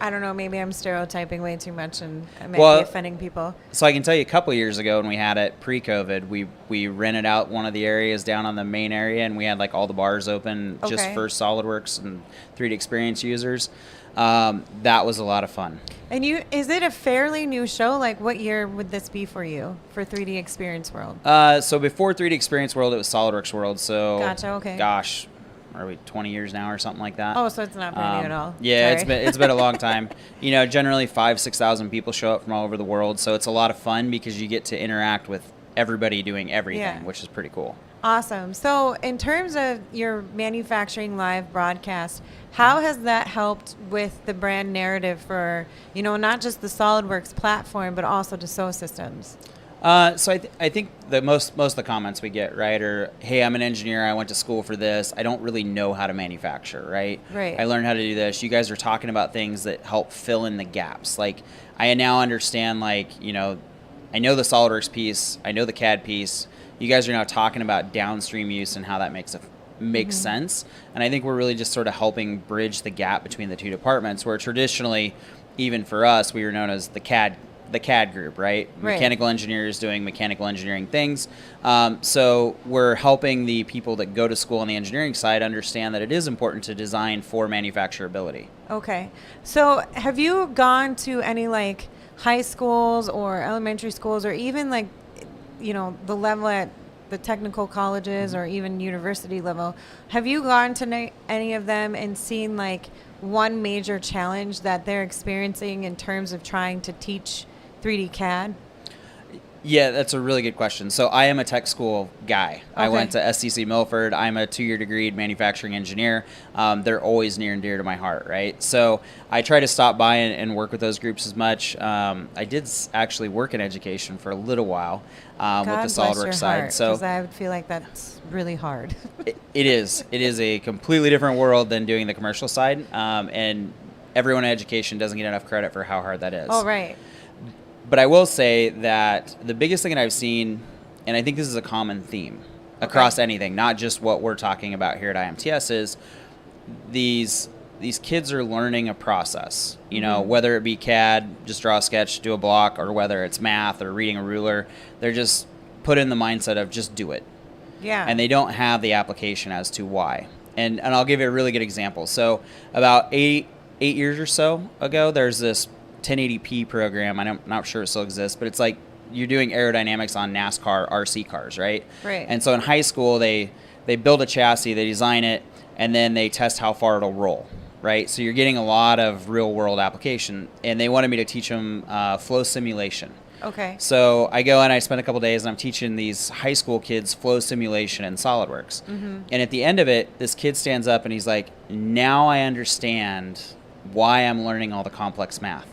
I don't know, maybe I'm stereotyping way too much and I might Well, be offending people. So I can tell you a couple years ago when we had it pre-COVID, we rented out one of the areas down on the main area, and we had like all the bars open just Okay. for SolidWorks and 3D Experience users. That was a lot of fun. And is it a fairly new show? Like what year would this be for you for 3D Experience World? So before 3D Experience World, it was SolidWorks World. So Gotcha, okay. Gosh, are we 20 years now or something like that? Oh, so it's not brand new at all. Yeah, Sorry. it's been a long time. Generally 5,000-6,000 people show up from all over the world, so it's a lot of fun because you get to interact with everybody doing everything, Yeah. which is pretty cool. Awesome. So in terms of your manufacturing live broadcast, how has that helped with the brand narrative for, not just the SolidWorks platform, but also Dassault Systems? So I think the most of the comments we get, right, are, hey, I'm an engineer, I went to school for this, I don't really know how to manufacture, right? Right. I learned how to do this. You guys are talking about things that help fill in the gaps. Like, I now understand, I know the SolidWorks piece, I know the CAD piece. You guys are now talking about downstream use and how that makes sense. And I think we're really just sort of helping bridge the gap between the two departments, where traditionally, even for us, we were known as the CAD group, right? Right. Mechanical engineers doing mechanical engineering things. So we're helping the people that go to school on the engineering side understand that it is important to design for manufacturability. Okay. So have you gone to any high schools or elementary schools or even the level at the technical colleges or even university level? Have you gone to any of them and seen one major challenge that they're experiencing in terms of trying to teach 3D CAD? Yeah, that's a really good question. So I am a tech school guy. I Okay. went to SCC Milford. I'm a 2-year degreed manufacturing engineer. They're always near and dear to my heart, right? So I try to stop by and work with those groups as much. I did actually work in education for a little while with the SolidWorks side. So because I would feel like that's really hard. it is. It is a completely different world than doing the commercial side. And everyone in education doesn't get enough credit for how hard that is. Oh, right. But I will say that the biggest thing that I've seen, and I think this is a common theme across anything, not just what we're talking about here at IMTS, is these kids are learning a process. Whether it be CAD, just draw a sketch, do a block, or whether it's math or reading a ruler, they're just put in the mindset of just do it. Yeah. And they don't have the application as to why. And I'll give you a really good example. So about eight years or so ago, there's this 1080p program. I'm not sure it still exists, but it's like you're doing aerodynamics on NASCAR RC cars, right? Right. And so in high school, they build a chassis, they design it, and then they test how far it'll roll, right? So you're getting a lot of real world application, and they wanted me to teach them flow simulation. Okay. So I go and I spend a couple days and I'm teaching these high school kids flow simulation in SolidWorks. Mm-hmm. And at the end of it, this kid stands up and he's like, now I understand why I'm learning all the complex math.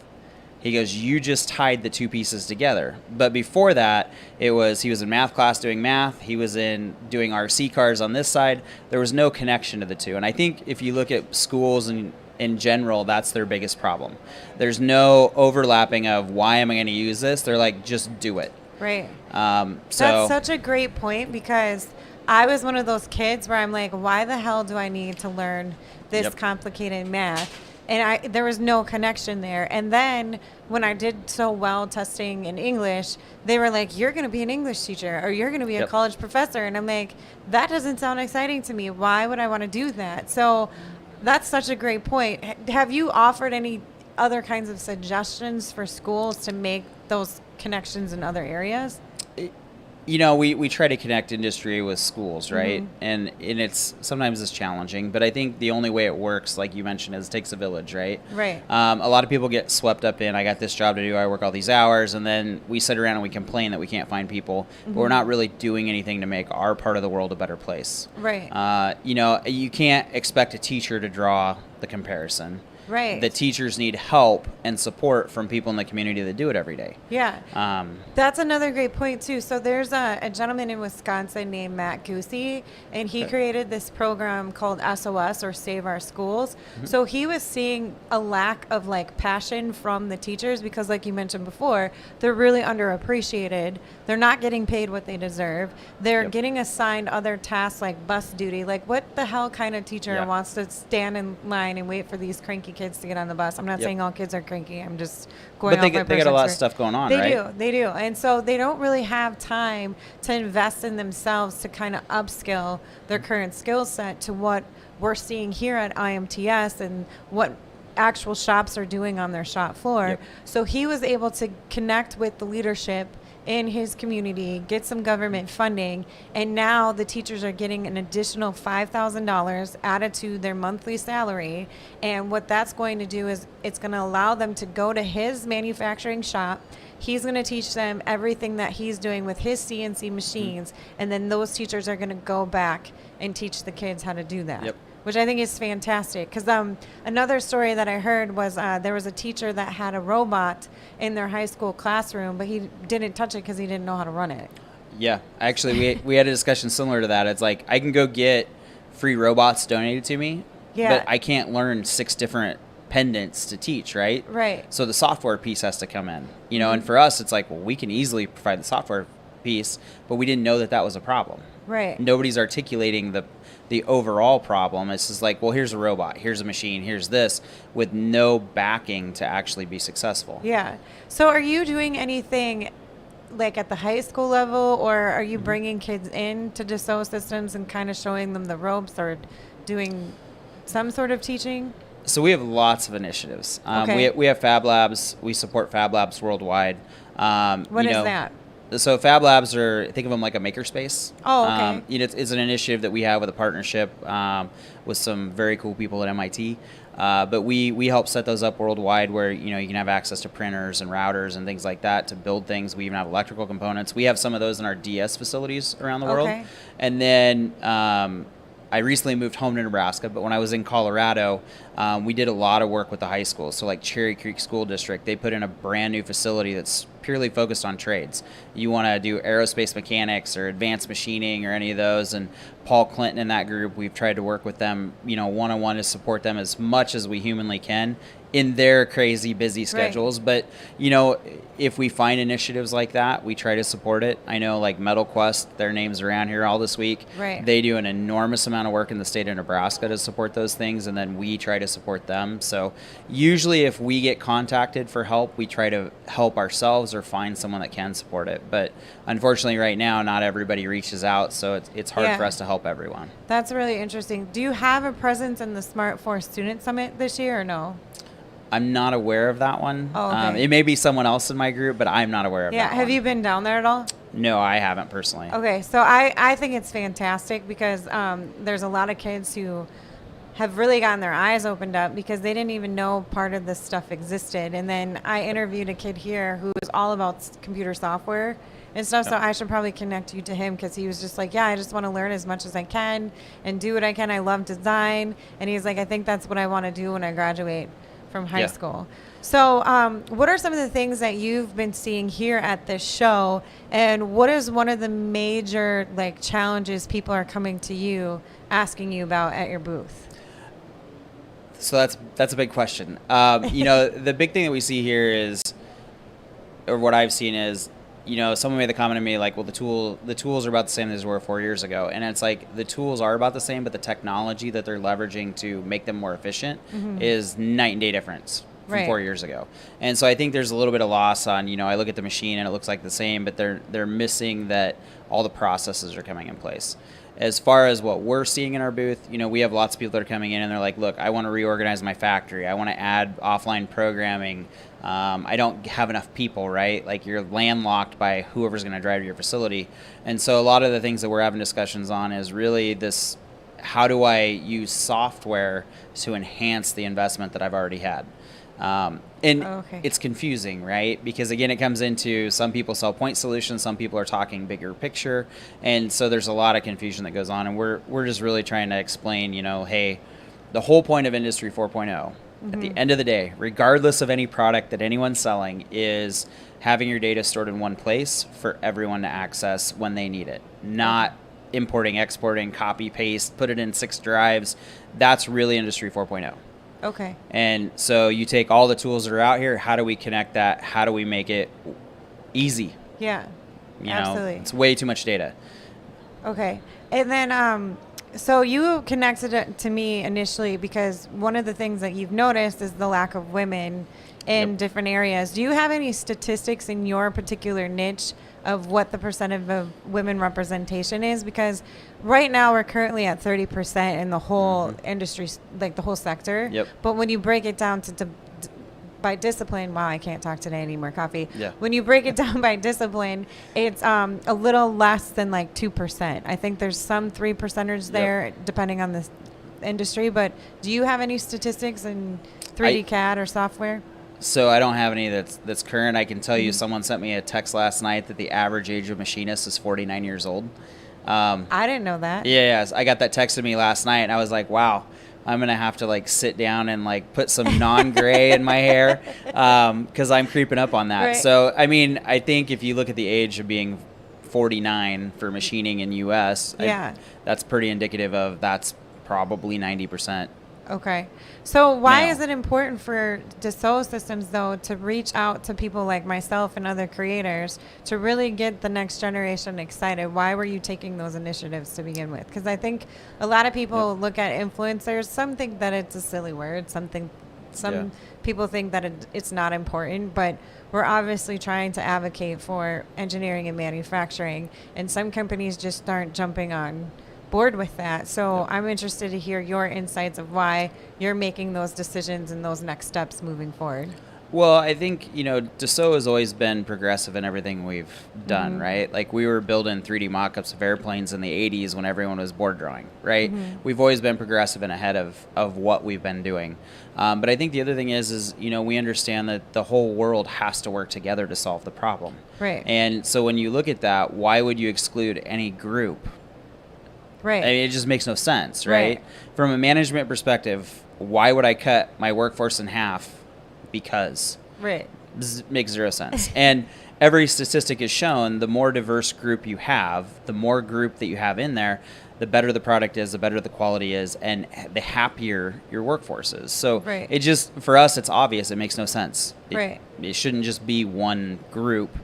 He goes, you just tied the two pieces together. But before that, he was in math class doing math. He was in doing RC cars on this side. There was no connection to the two. And I think if you look at schools and in general, that's their biggest problem. There's no overlapping of why am I going to use this? They're like, just do it. Right. So That's such a great point because I was one of those kids where I'm like, why the hell do I need to learn this Yep. complicated math? And there was no connection there. And then when I did so well testing in English, they were like, you're going to be an English teacher or you're going to be a Yep. college professor. And I'm like, that doesn't sound exciting to me. Why would I want to do that? So that's such a great point. Have you offered any other kinds of suggestions for schools to make those connections in other areas? You know, we try to connect industry with schools, right? Mm-hmm. And it's sometimes it's challenging, but I think the only way it works, like you mentioned, is it takes a village, right? Right. A lot of people get swept up in, I got this job to do, I work all these hours, and then we sit around and we complain that we can't find people, but we're not really doing anything to make our part of the world a better place. Right. You know, you can't expect a teacher to draw the comparison. Right. The teachers need help and support from people in the community that do it every day. Yeah. Um, That's another great point, too. So there's a gentleman in Wisconsin named Matt Goosey, and he created this program called SOS, or Save Our Schools. So he was seeing a lack of, like, passion from the teachers because, like you mentioned before, they're really underappreciated. They're not getting paid what they deserve. They're Yep. getting assigned other tasks like bus duty. Like, what the hell kind of teacher Yeah. wants to stand in line and wait for these cranky kids to get on the bus? I'm not Yep. saying all kids are cranky. I'm just going but they off my get a lot of personal stuff going on, They right? They do. And so they don't really have time to invest in themselves to kind of upskill their current skill set to what we're seeing here at IMTS and what actual shops are doing on their shop floor. Yep. So he was able to connect with the leadership in his community, get some government funding, and now the teachers are getting an additional $5,000 added to their monthly salary. And what that's going to do is it's going to allow them to go to his manufacturing shop. He's going to teach them everything that he's doing with his CNC machines, and then those teachers are going to go back and teach the kids how to do that. Yep. Which I think is fantastic. Because another story that I heard was there was a teacher that had a robot in their high school classroom, but he didn't touch it because he didn't know how to run it. Yeah, actually, we had a discussion similar to that. It's like I can go get free robots donated to me, Yeah. but I can't learn 6 different pendants to teach, right? Right. So the software piece has to come in, you know. And for us, it's like, well, we can easily provide the software piece, but we didn't know that that was a problem. Right. Nobody's articulating the overall problem. It's just like, well, here's a robot, here's a machine, here's this, with no backing to actually be successful. Yeah. So are you doing anything like at the high school level, or are you bringing kids in to Dassault Systems and kind of showing them the ropes or doing some sort of teaching? So we have lots of initiatives. Okay. We have Fab Labs. We support Fab Labs worldwide. What is that? So Fab Labs are, think of them like a makerspace. Oh, okay. You know, it's an initiative that we have with a partnership with some very cool people at MIT. But we help set those up worldwide where, you know, you can have access to printers and routers and things like that to build things. We even have electrical components. We have some of those in our DS facilities around the world. Okay. And then I recently moved home to Nebraska, but when I was in Colorado, we did a lot of work with the high schools. So like Cherry Creek School District, they put in a brand new facility that's purely focused on trades. You want to do aerospace mechanics or advanced machining or any of those, and Paul Clinton and that group, we've tried to work with them, you know, one-on-one to support them as much as we humanly can in their crazy busy schedules. But, you know, if we find initiatives like that, we try to support it. I know like Metal Quest, their name's around here all this week. Right. They do an enormous amount of work in the state of Nebraska to support those things, and then we try to support them. So usually if we get contacted for help, we try to help ourselves or find someone that can support it. But unfortunately right now, not everybody reaches out, so it's hard Yeah. for us to help everyone. That's really interesting. Do you have a presence in the Smart Force Student Summit this year or no? I'm not aware of that one. Oh, okay. It may be someone else in my group, but I'm not aware of Yeah. that Have one. you been down there at all? No, I haven't personally. Okay, so I think it's fantastic because there's a lot of kids who have really gotten their eyes opened up because they didn't even know part of this stuff existed. And then I interviewed a kid here who was all about computer software and stuff, so I should probably connect you to him because he was just like, yeah, I just want to learn as much as I can and do what I can. I love design. And he's like, I think that's what I want to do when I graduate from high Yeah. school. So what are some of the things that you've been seeing here at this show, and what is one of the major like challenges people are coming to you asking you about at your booth? So that's a big question. You know, the big thing that we see here is, or what I've seen is, someone made the comment to me like, well, the tools are about the same as they were 4 years ago. And it's like the tools are about the same, but the technology that they're leveraging to make them more efficient is night and day difference from Right. 4 years ago. And so I think there's a little bit of loss on, I look at the machine and it looks like the same, but they're missing that all the processes are coming in place. As far as what we're seeing in our booth, we have lots of people that are coming in and they're like, look, I want to reorganize my factory. I want to add offline programming. I don't have enough people, right? Like you're landlocked by whoever's going to drive to your facility. And so a lot of the things that we're having discussions on is really this, how do I use software to enhance the investment that I've already had? And Okay. it's confusing, right? Because again, it comes into some people sell point solutions, some people are talking bigger picture, and so there's a lot of confusion that goes on. And we're just really trying to explain, hey, the whole point of Industry 4.0, at the end of the day, regardless of any product that anyone's selling, is having your data stored in one place for everyone to access when they need it, not importing, exporting, copy, paste, put it in 6 drives. That's really Industry 4.0. Okay. And so you take all the tools that are out here, how do we connect that? How do we make it easy? Yeah. Absolutely. It's way too much data. Okay. And then, so you connected it to me initially because one of the things that you've noticed is the lack of women in different areas. Do you have any statistics in your particular niche of what the percent of women representation is? Because right now we're currently at 30% in the whole industry, like the whole sector. Yep. But when you break it down by discipline, wow, I can't talk today, I need more coffee. Yeah. When you break it down by discipline, it's a little less than like 2%. I think there's some 3%ers there depending on the industry, but do you have any statistics in 3D CAD or software? So I don't have any that's current. I can tell you someone sent me a text last night that the average age of machinist is 49 years old. I didn't know that. Yeah, I got that text to me last night, and I was like, wow, I'm going to have to like sit down and like put some non-gray in my hair because I'm creeping up on that. Right. So, I mean, I think if you look at the age of being 49 for machining in U.S., that's pretty indicative of that's probably 90%. Okay. So why Male. is it important for Dassault Systems, though, to reach out to people like myself and other creators to really get the next generation excited? Why were you taking those initiatives to begin with? Because I think a lot of people look at influencers, some think that it's a silly word, some people think that it's not important, but we're obviously trying to advocate for engineering and manufacturing, and some companies just aren't jumping on board with that. So I'm interested to hear your insights of why you're making those decisions and those next steps moving forward. Well, I think, Dassault has always been progressive in everything we've done, right? Like we were building 3D mock-ups of airplanes in the 80s when everyone was board drawing, right? We've always been progressive and ahead of what we've been doing. But I think the other thing is we understand that the whole world has to work together to solve the problem. Right. And so when you look at that, why would you exclude any group? Right. I mean, it just makes no sense, right? From a management perspective, why would I cut my workforce in half? Because makes zero sense. And every statistic has shown the more diverse group you have, the more group that you have in there, the better the product is, the better the quality is, and the happier your workforce is. So it just, for us, it's obvious. It makes no sense. It shouldn't just be one group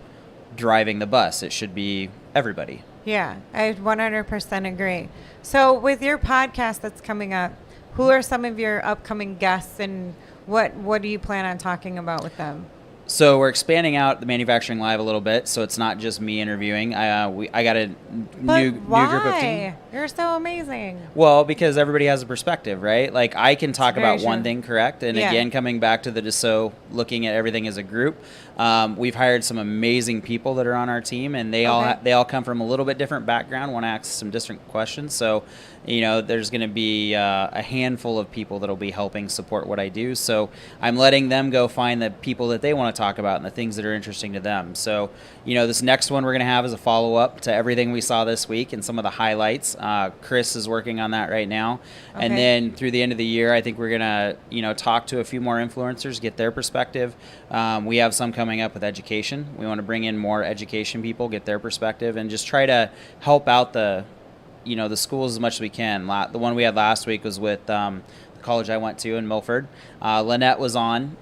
driving the bus. It should be everybody. Yeah, I 100% agree. So with your podcast that's coming up, who are some of your upcoming guests and what do you plan on talking about with them? So we're expanding out the Manufacturing Live a little bit, so it's not just me interviewing. I got a new group of team. You're so amazing. Well, because everybody has a perspective, right? Like I can talk very about one true. thing, correct? And again, coming back to the Dassault, looking at everything as a group, we've hired some amazing people that are on our team, and they all come from a little bit different background, want to ask some different questions. So, there's going to be a handful of people that'll be helping support what I do. So I'm letting them go find the people that they want to talk about and the things that are interesting to them. So, this next one we're going to have is a follow-up to everything we saw this week and some of the highlights. Chris is working on that right now. And then through the end of the year, I think we're going to, talk to a few more influencers, get their perspective. We have some coming up with education. We want to bring in more education people, get their perspective, and just try to help out the schools as much as we can. The one we had last week was with college I went to in Milford. Lynette was on.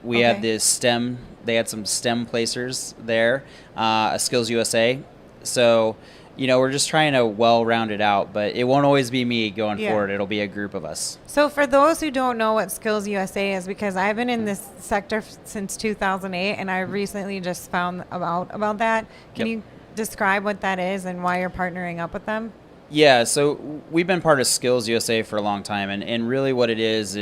We had this STEM They had some STEM placers there, a Skills USA. So, we're just trying to round it out, but it won't always be me going Yeah. forward. It'll be a group of us. So for those who don't know what Skills USA is, because I've been in this sector since 2008, and I recently just found about that. Can Yep. you describe what that is and why you're partnering up with them? Yeah, so we've been part of Skills USA for a long time, and really what it is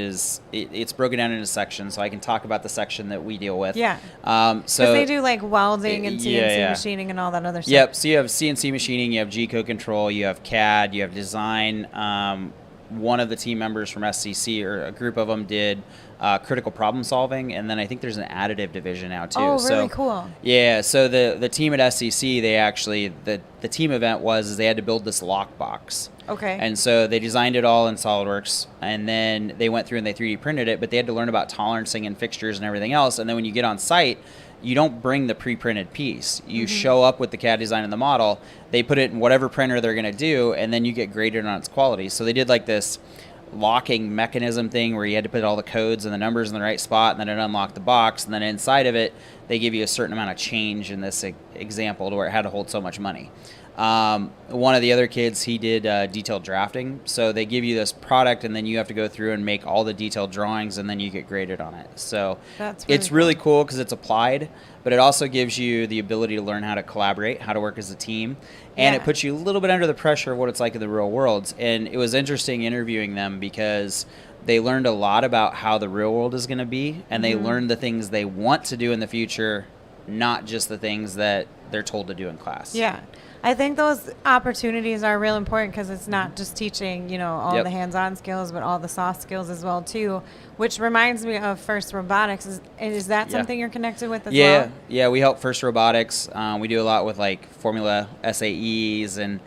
it's broken down into sections, so I can talk about the section that we deal with. Yeah. So Because they do like welding and CNC yeah. machining and all that other stuff. Yep. So you have CNC machining, you have G-code control, you have CAD, you have design. One of the team members from SCC, or a group of them, did critical problem solving, and then I think there's an additive division now too. Oh, really So, cool. yeah. So the team at SCC, they actually the team event was they had to build this lockbox. Okay. And so they designed it all in SolidWorks, and then they went through and they 3D printed it, but they had to learn about tolerancing and fixtures and everything else. And then when you get on site, you don't bring the pre-printed piece. You show up with the CAD design and the model. They put it in whatever printer they're going to do, and then you get graded on its quality. So they did like this locking mechanism thing where you had to put all the codes and the numbers in the right spot, and then it unlocked the box, and then inside of it, they give you a certain amount of change in this example to where it had to hold so much money. One of the other kids, he did detailed drafting. So they give you this product, and then you have to go through and make all the detailed drawings, and then you get graded on it. So That's it's really cool because it's applied, but it also gives you the ability to learn how to collaborate, how to work as a team, and Yeah. it puts you a little bit under the pressure of what it's like in the real world. And it was interesting interviewing them because they learned a lot about how the real world is going to be, and they learned the things they want to do in the future, not just the things that they're told to do in class. Yeah. I think those opportunities are real important because it's not just teaching, all Yep. the hands-on skills, but all the soft skills as well too. Which reminds me of First Robotics. Is that Yeah. something you're connected with as Yeah, well? yeah, we help First Robotics. We do a lot with like Formula SAEs and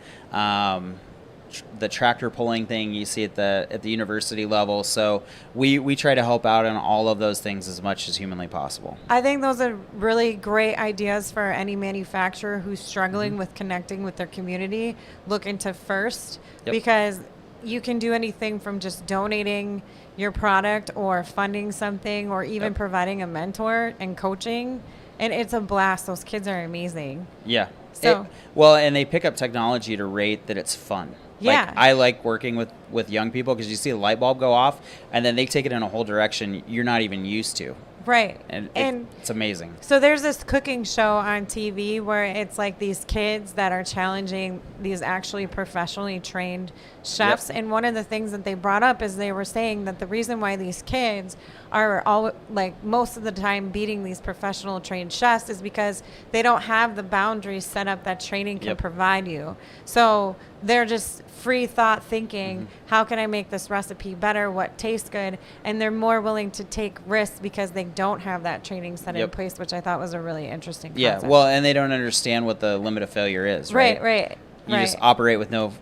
the tractor pulling thing you see at the university level. So we try to help out on all of those things as much as humanly possible. I think those are really great ideas for any manufacturer who's struggling with connecting with their community. Look into First, Yep. because you can do anything from just donating your product or funding something or even Yep. providing a mentor and coaching. And it's a blast. Those kids are amazing. Yeah. So- Well, and they pick up technology at a rate that it's fun. Yeah. Like, I like working with young people because you see a light bulb go off, and then they take it in a whole direction you're not even used to. Right. And And it's amazing. so there's this cooking show on TV where it's like these kids that are challenging these actually professionally trained chefs. Yep. And one of the things that they brought up is they were saying that the reason why these kids are all like most of the time beating these professional trained chefs is because they don't have the boundaries set up that training can Yep. provide you. So they're just free thought thinking, how can I make this recipe better? What tastes good? And they're more willing to take risks because they don't have that training set in Yep. place, which I thought was a really interesting Yeah. concept. Well, and they don't understand what the limit of failure is. right, right. You right. just operate with no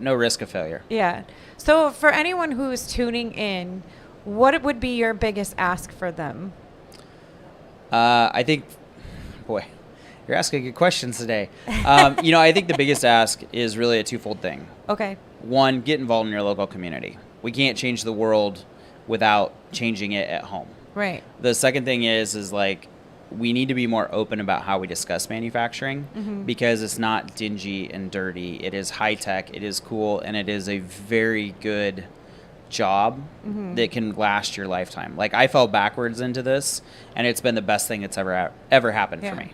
risk of failure. Yeah. So for anyone who's tuning in, what would be your biggest ask for them? I think, boy, you're asking good questions today. I think the biggest ask is really a twofold thing. Okay. One, get involved in your local community. We can't change the world without changing it at home. Right. The second thing is like we need to be more open about how we discuss manufacturing because it's not dingy and dirty. It is high tech, it is cool, and it is a very good job that can last your lifetime. Like I fell backwards into this, and it's been the best thing that's ever happened Yeah. for me.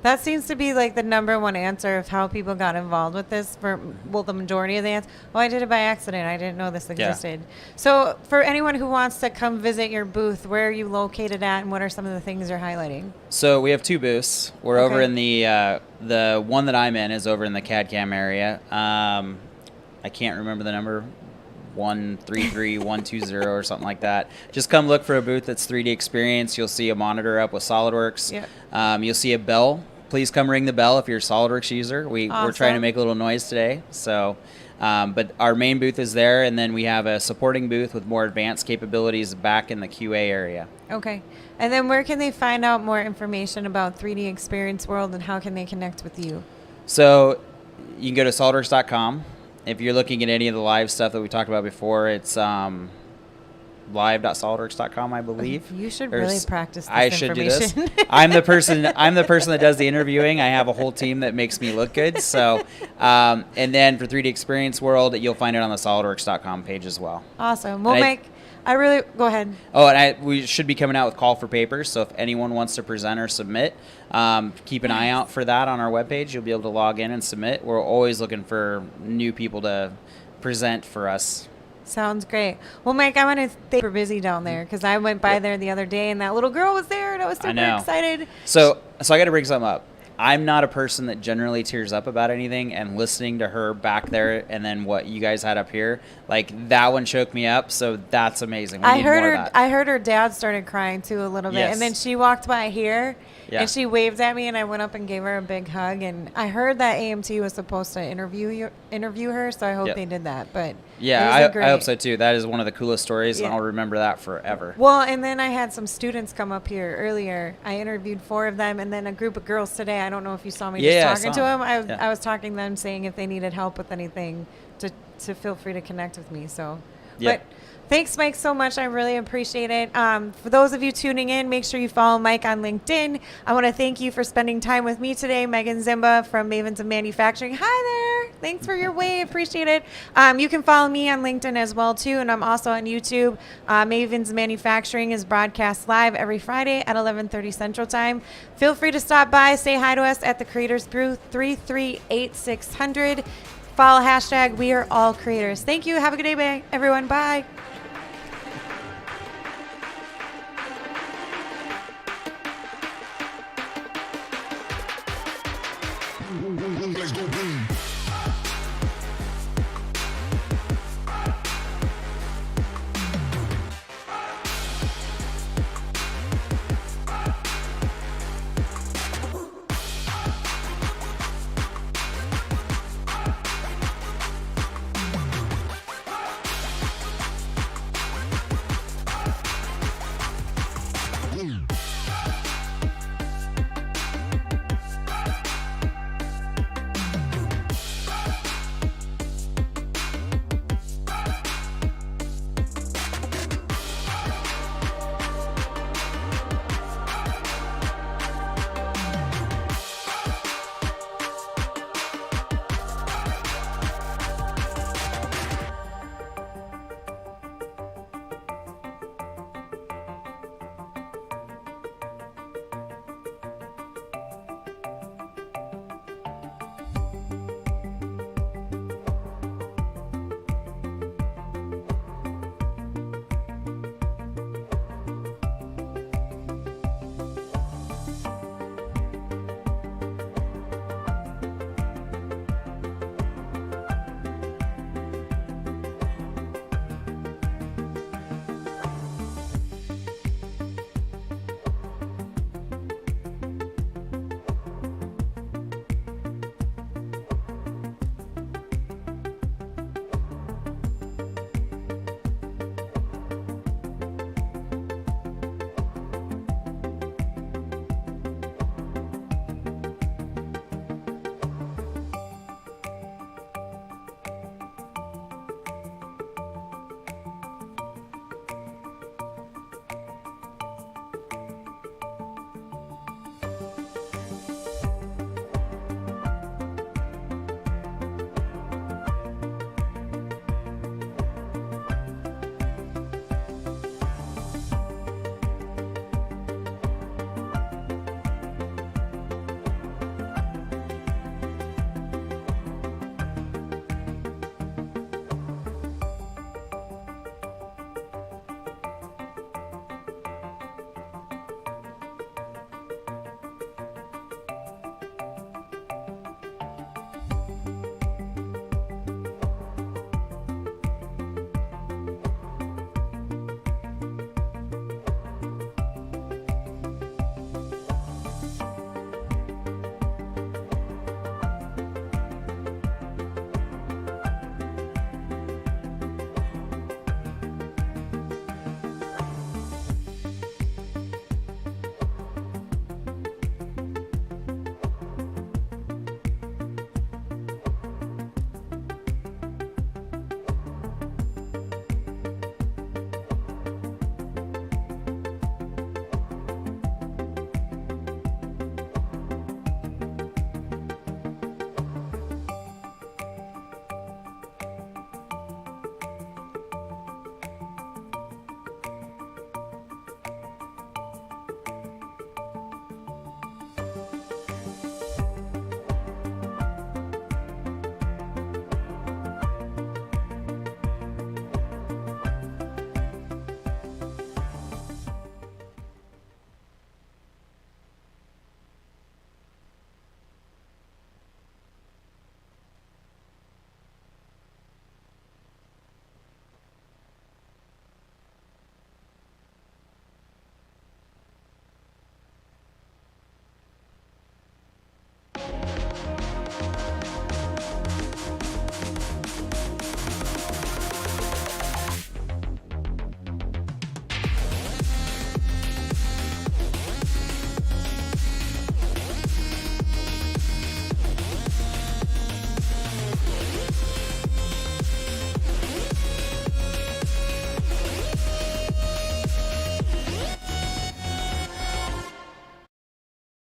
That seems to be like the number one answer of how people got involved with this for, well, the majority of the answers. Well, I did it by accident. I didn't know this existed. So for anyone who wants to come visit your booth, where are you located at and what are some of the things you're highlighting? So we have two booths. We're over Okay. in the one that I'm in is over in the CAD CAM area. I can't remember the number, 133 120 or something like that. Just come look for a booth that's 3D experience. You'll see a monitor up with SolidWorks. Yeah. You'll see a bell. Please come ring the bell if you're a SolidWorks user. We're trying to Awesome. make a little noise today. So, but our main booth is there, and then we have a supporting booth with more advanced capabilities back in the QA area. Okay. And then where can they find out more information about 3D Experience World and how can they connect with you? So you can go to solidworks.com. If you're looking at any of the live stuff that we talked about before, it's live.solidworks.com, I believe. You should Or really s- practice this I should do this. information. I'm the person. I'm the person that does the interviewing. I have a whole team that makes me look good. So, and then for 3D Experience World, you'll find it on the SolidWorks.com page as well. Awesome. We'll And make. I really go ahead. Oh, and we should be coming out with call for papers. So if anyone wants to present or submit, keep an eye out for that on our webpage. You'll be able to log in and submit. We're always looking for new people to present for us. Sounds great. Well, Mike, I want to thank you for busy down there because I went by there the other day and that little girl was there and I was super know. excited. So I got to bring something up. I'm not a person that generally tears up about anything, and listening to her back there and then what you guys had up here, like that one choked me up. So that's amazing. We I need heard more her. of that. I heard her dad started crying too a little bit, Yes. and then she walked by here, Yeah. and she waved at me, and I went up and gave her a big hug. And I heard that AMT was supposed to interview her, so I hope Yep. they did that. But Yeah, it was I hope so too. That is one of the coolest stories, and Yeah. I'll remember that forever. Well, and then I had some students come up here earlier. I interviewed 4 of them, and then a group of girls today. I don't know if you saw me Yeah, I just talking to saw them. 'em. Yeah. I was talking to them, saying if they needed help with anything, to feel free to connect with me. So, Yeah. but thanks, Mike, so much. I really appreciate it. For those of you tuning in, make sure you follow Mike on LinkedIn. I want to thank you for spending time with me today, Megan Zimba from Mavens of Manufacturing. Hi there. Thanks for your wave. Appreciate it. You can follow me on LinkedIn as well, too, and I'm also on YouTube. Mavens Manufacturing is broadcast live every Friday at 11:30 Central Time. Feel free to stop by, say hi to us at the Creators Brew 338-600. Follow hashtag We Are All Creators. Thank you. Have a good day, everyone. Bye. Boom, boom, boom, let's go boom. Boom.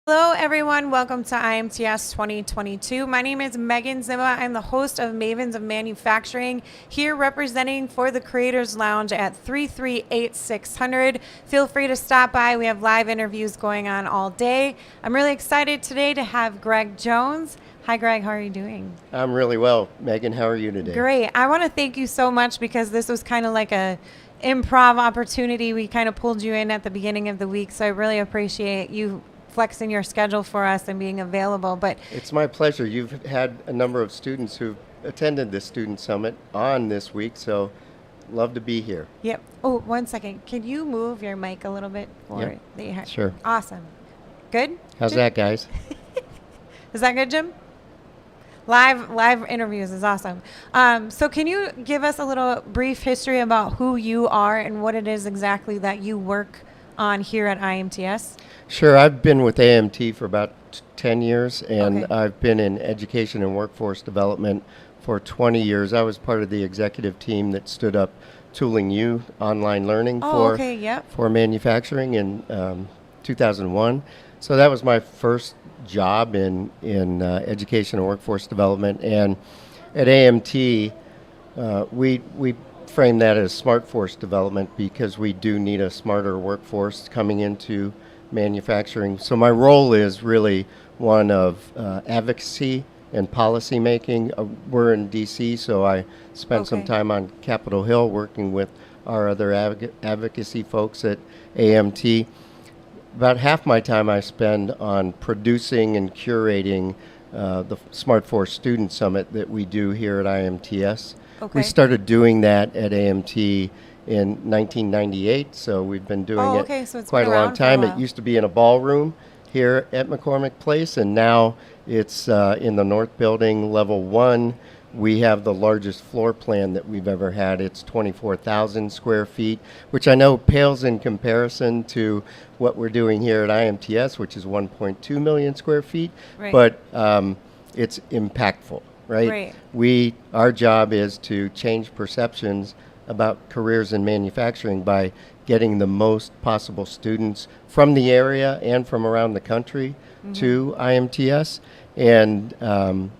Hello, everyone. Welcome to IMTS 2022. My name is Megan Zimma. I'm the host of Mavens of Manufacturing, here representing for the Creators Lounge at 338-600. Feel free to stop by. We have live interviews going on all day. I'm really excited today to have Greg Jones. Hi, Greg. How are you doing? I'm really well. Megan, how are you today? Great. I want to thank you so much because this was kind of like a improv opportunity. We kind of pulled you in at the beginning of the week, so I really appreciate you flexing your schedule for us and being available. But It's my pleasure. You've had a number of students who've attended the Student Summit on this week, so love to be here. yep. Oh, 1 second. Can you move your mic a little bit for Yep. the Sure. Awesome. Good. How's Jim? that, guys? Is that good, Jim? Live interviews is awesome. So can you give us a little brief history about who you are and what it is exactly that you work on here at IMTS? Sure. I've been with AMT for about 10 years, and Okay. I've been in education and workforce development for 20 years. I was part of the executive team that stood up Tooling U online learning Oh, okay. Yep. for manufacturing in 2001. So that was my first job in education and workforce development. And at AMT, we frame that as smart force development because we do need a smarter workforce coming into manufacturing. So my role is really one of advocacy and policy making. We're in DC, so I spent some Okay. time on Capitol Hill working with our other advocacy folks at AMT. About half my time I spend on producing and curating the Smart Force Student Summit that we do here at IMTS. Okay. We started doing that at AMT in 1998, so we've been doing Oh, it okay, so it's quite been a long around for a time. It while. used to be in a ballroom here at McCormick Place, and now it's in the North Building, Level 1. We have the largest floor plan that we've ever had. It's 24,000 square feet, which I know pales in comparison to what we're doing here at IMTS, which is 1.2 million square feet. Right. But it's impactful, right? Right. Our job is to change perceptions about careers in manufacturing by getting the most possible students from the area and from around the country to IMTS. And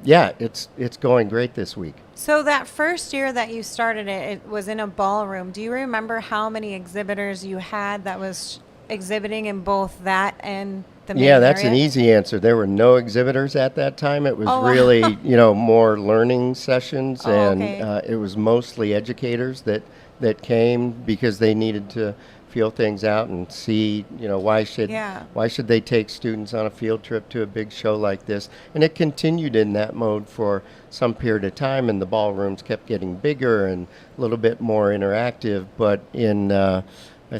it's going great this week. So that first year that you started it was in a ballroom. Do you remember how many exhibitors you had that was exhibiting in both that and the main Yeah, that's an area? easy answer. There were no exhibitors at that time. It was Oh, wow. really, more learning sessions, Oh, and okay. it was mostly educators that came because they needed to feel things out and see, why should they take students on a field trip to a big show like this? And it continued in that mode for some period of time, and the ballrooms kept getting bigger and a little bit more interactive. But in, I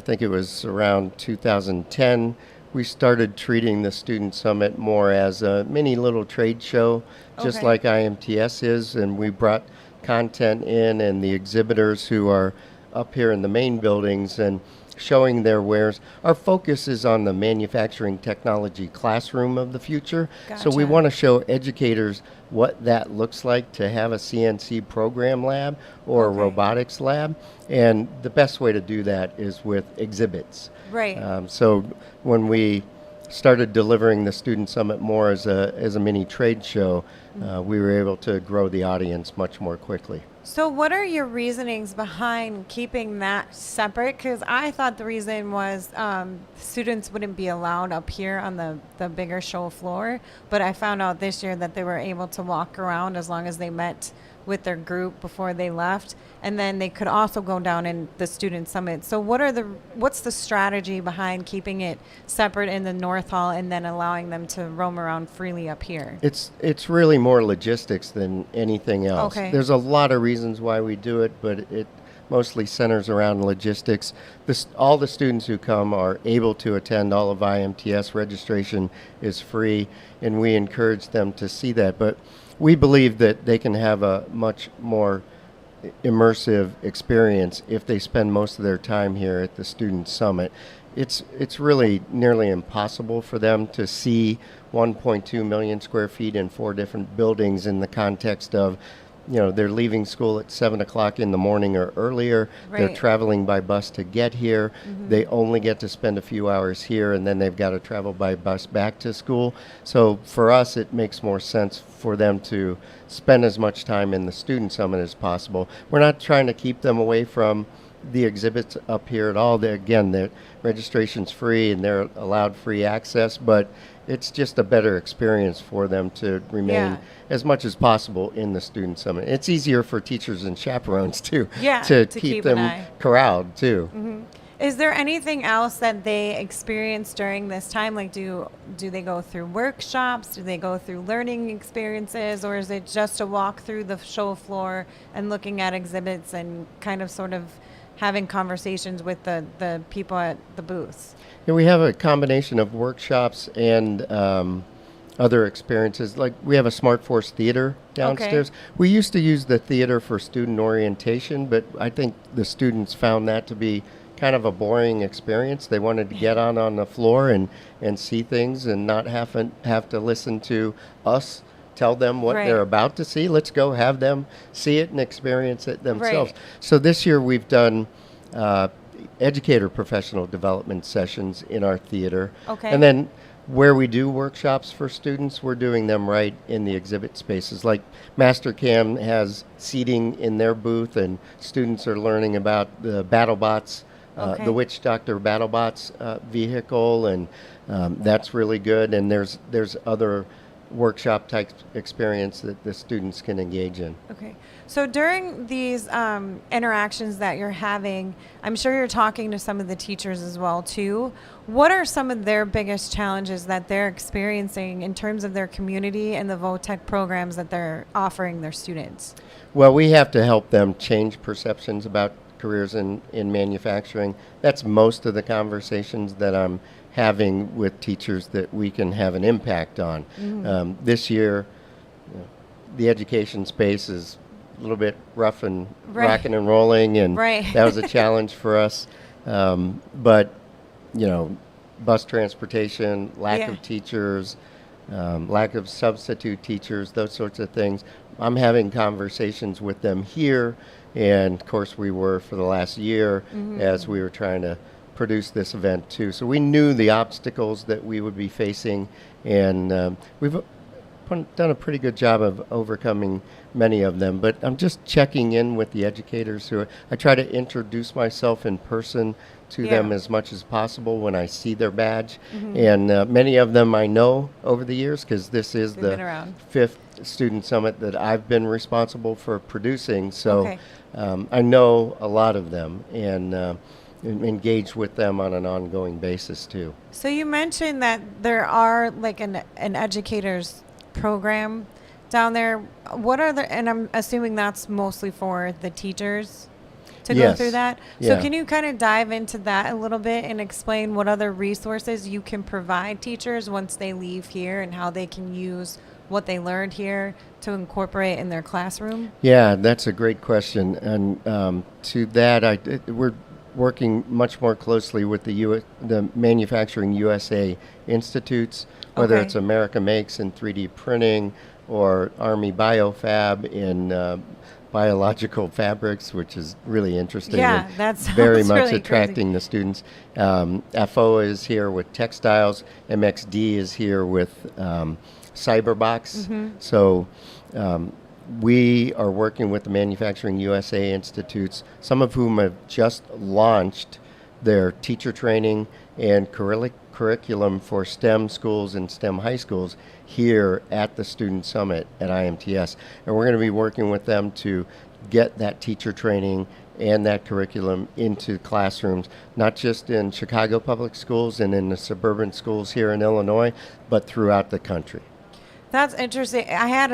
think it was around 2010, we started treating the Student Summit more as a mini little trade show, just Okay. like IMTS is, and we brought content in and the exhibitors who are up here in the main buildings and showing their wares. Our focus is on the manufacturing technology classroom of the future. So we Gotcha. want to show educators what that looks like to have a CNC program lab or Okay. a robotics lab. And the best way to do that is with exhibits. Right. So when we started delivering the Student Summit more as a mini trade show, we were able to grow the audience much more quickly. So what are your reasonings behind keeping that separate? Because I thought the reason was students wouldn't be allowed up here on the bigger show floor. But I found out this year that they were able to walk around as long as they met with their group before they left. And then they could also go down in the student summit. So what's the strategy behind keeping it separate in the North Hall and then allowing them to roam around freely up here? It's really more logistics than anything else. Okay. There's a lot of reasons why we do it, but it mostly centers around logistics. All the students who come are able to attend all of IMTS. Registration is free, and we encourage them to see that. But we believe that they can have a much more immersive experience if they spend most of their time here at the Student Summit. It's really nearly impossible for them to see 1.2 million square feet in 4 different buildings in the context of they're leaving school at 7 o'clock in the morning or earlier. They're Right. traveling by bus to get here. They only get to spend a few hours here, and then they've got to travel by bus back to school. So for us, it makes more sense for them to spend as much time in the Student Summit as possible. We're not trying to keep them away from the exhibits up here at all. Again, the registration's free and they're allowed free access, but it's just a better experience for them to remain Yeah. as much as possible in the Student Summit. It's easier for teachers and chaperones too, Yeah, to to keep keep an them eye. corralled too. Is there anything else that they experience during this time? Like, do they go through workshops? Do they go through learning experiences? Or is it just a walk through the show floor and looking at exhibits and kind of sort of having conversations with the people at the booths? Yeah, we have a combination of workshops and other experiences. Like we have a Smart Force theater downstairs. We used to use the theater for student orientation, but I think the students found that to be kind of a boring experience. They wanted to get on the floor and see things and not have to listen to us tell them what Right. they're about to see. Let's go have them see it and experience it themselves. Right. So this year we've done educator professional development sessions in our theater. Okay. And then where we do workshops for students, we're doing them right in the exhibit spaces. Like Mastercam has seating in their booth, and students are learning about the BattleBots, Okay. the Witch Doctor BattleBots vehicle, and that's really good. And there's other workshop type experience that the students can engage in. Okay. So during these interactions that you're having, I'm sure you're talking to some of the teachers as well too. What are some of their biggest challenges that they're experiencing in terms of their community and the VOTEC programs that they're offering their students? Well, we have to help them change perceptions about careers in manufacturing. That's most of the conversations that I'm having with teachers that we can have an impact on. This year, the education space is a little bit rough and Right. rocking and rolling, and Right. that was a challenge for us. But, bus transportation, lack Yeah. of teachers, lack of substitute teachers, those sorts of things. I'm having conversations with them here, and of course we were for the last year as we were trying to produce this event too. So we knew the obstacles that we would be facing, and we've done a pretty good job of overcoming many of them. But I'm just checking in with the educators who I try to introduce myself in person to them as much as possible when I see their badge. And many of them I know over the years, because this is They've been the around. 5th Student Summit that I've been responsible for producing. So Okay. I know a lot of them, and engage with them on an ongoing basis too. So you mentioned that there are like an educator's program down there. What are the, and I'm assuming that's mostly for the teachers to go Yes. through that. So Yeah. can you kind of dive into that a little bit and explain what other resources you can provide teachers once they leave here and how they can use what they learned here to incorporate in their classroom? Yeah, that's a great question. And to that, we're working much more closely with the Manufacturing USA Institutes, whether Okay. it's America Makes in 3D printing or Army BioFab in biological fabrics, which is really interesting. Yeah, and that sounds very much really attracting the students. FO is here with textiles. MXD is here with Cyberbox. So we are working with the Manufacturing USA Institutes, some of whom have just launched their teacher training and curriculum for STEM schools and STEM high schools here at the Student Summit at IMTS. And we're going to be working with them to get that teacher training and that curriculum into classrooms, not just in Chicago public schools and in the suburban schools here in Illinois, but throughout the country. That's interesting. I had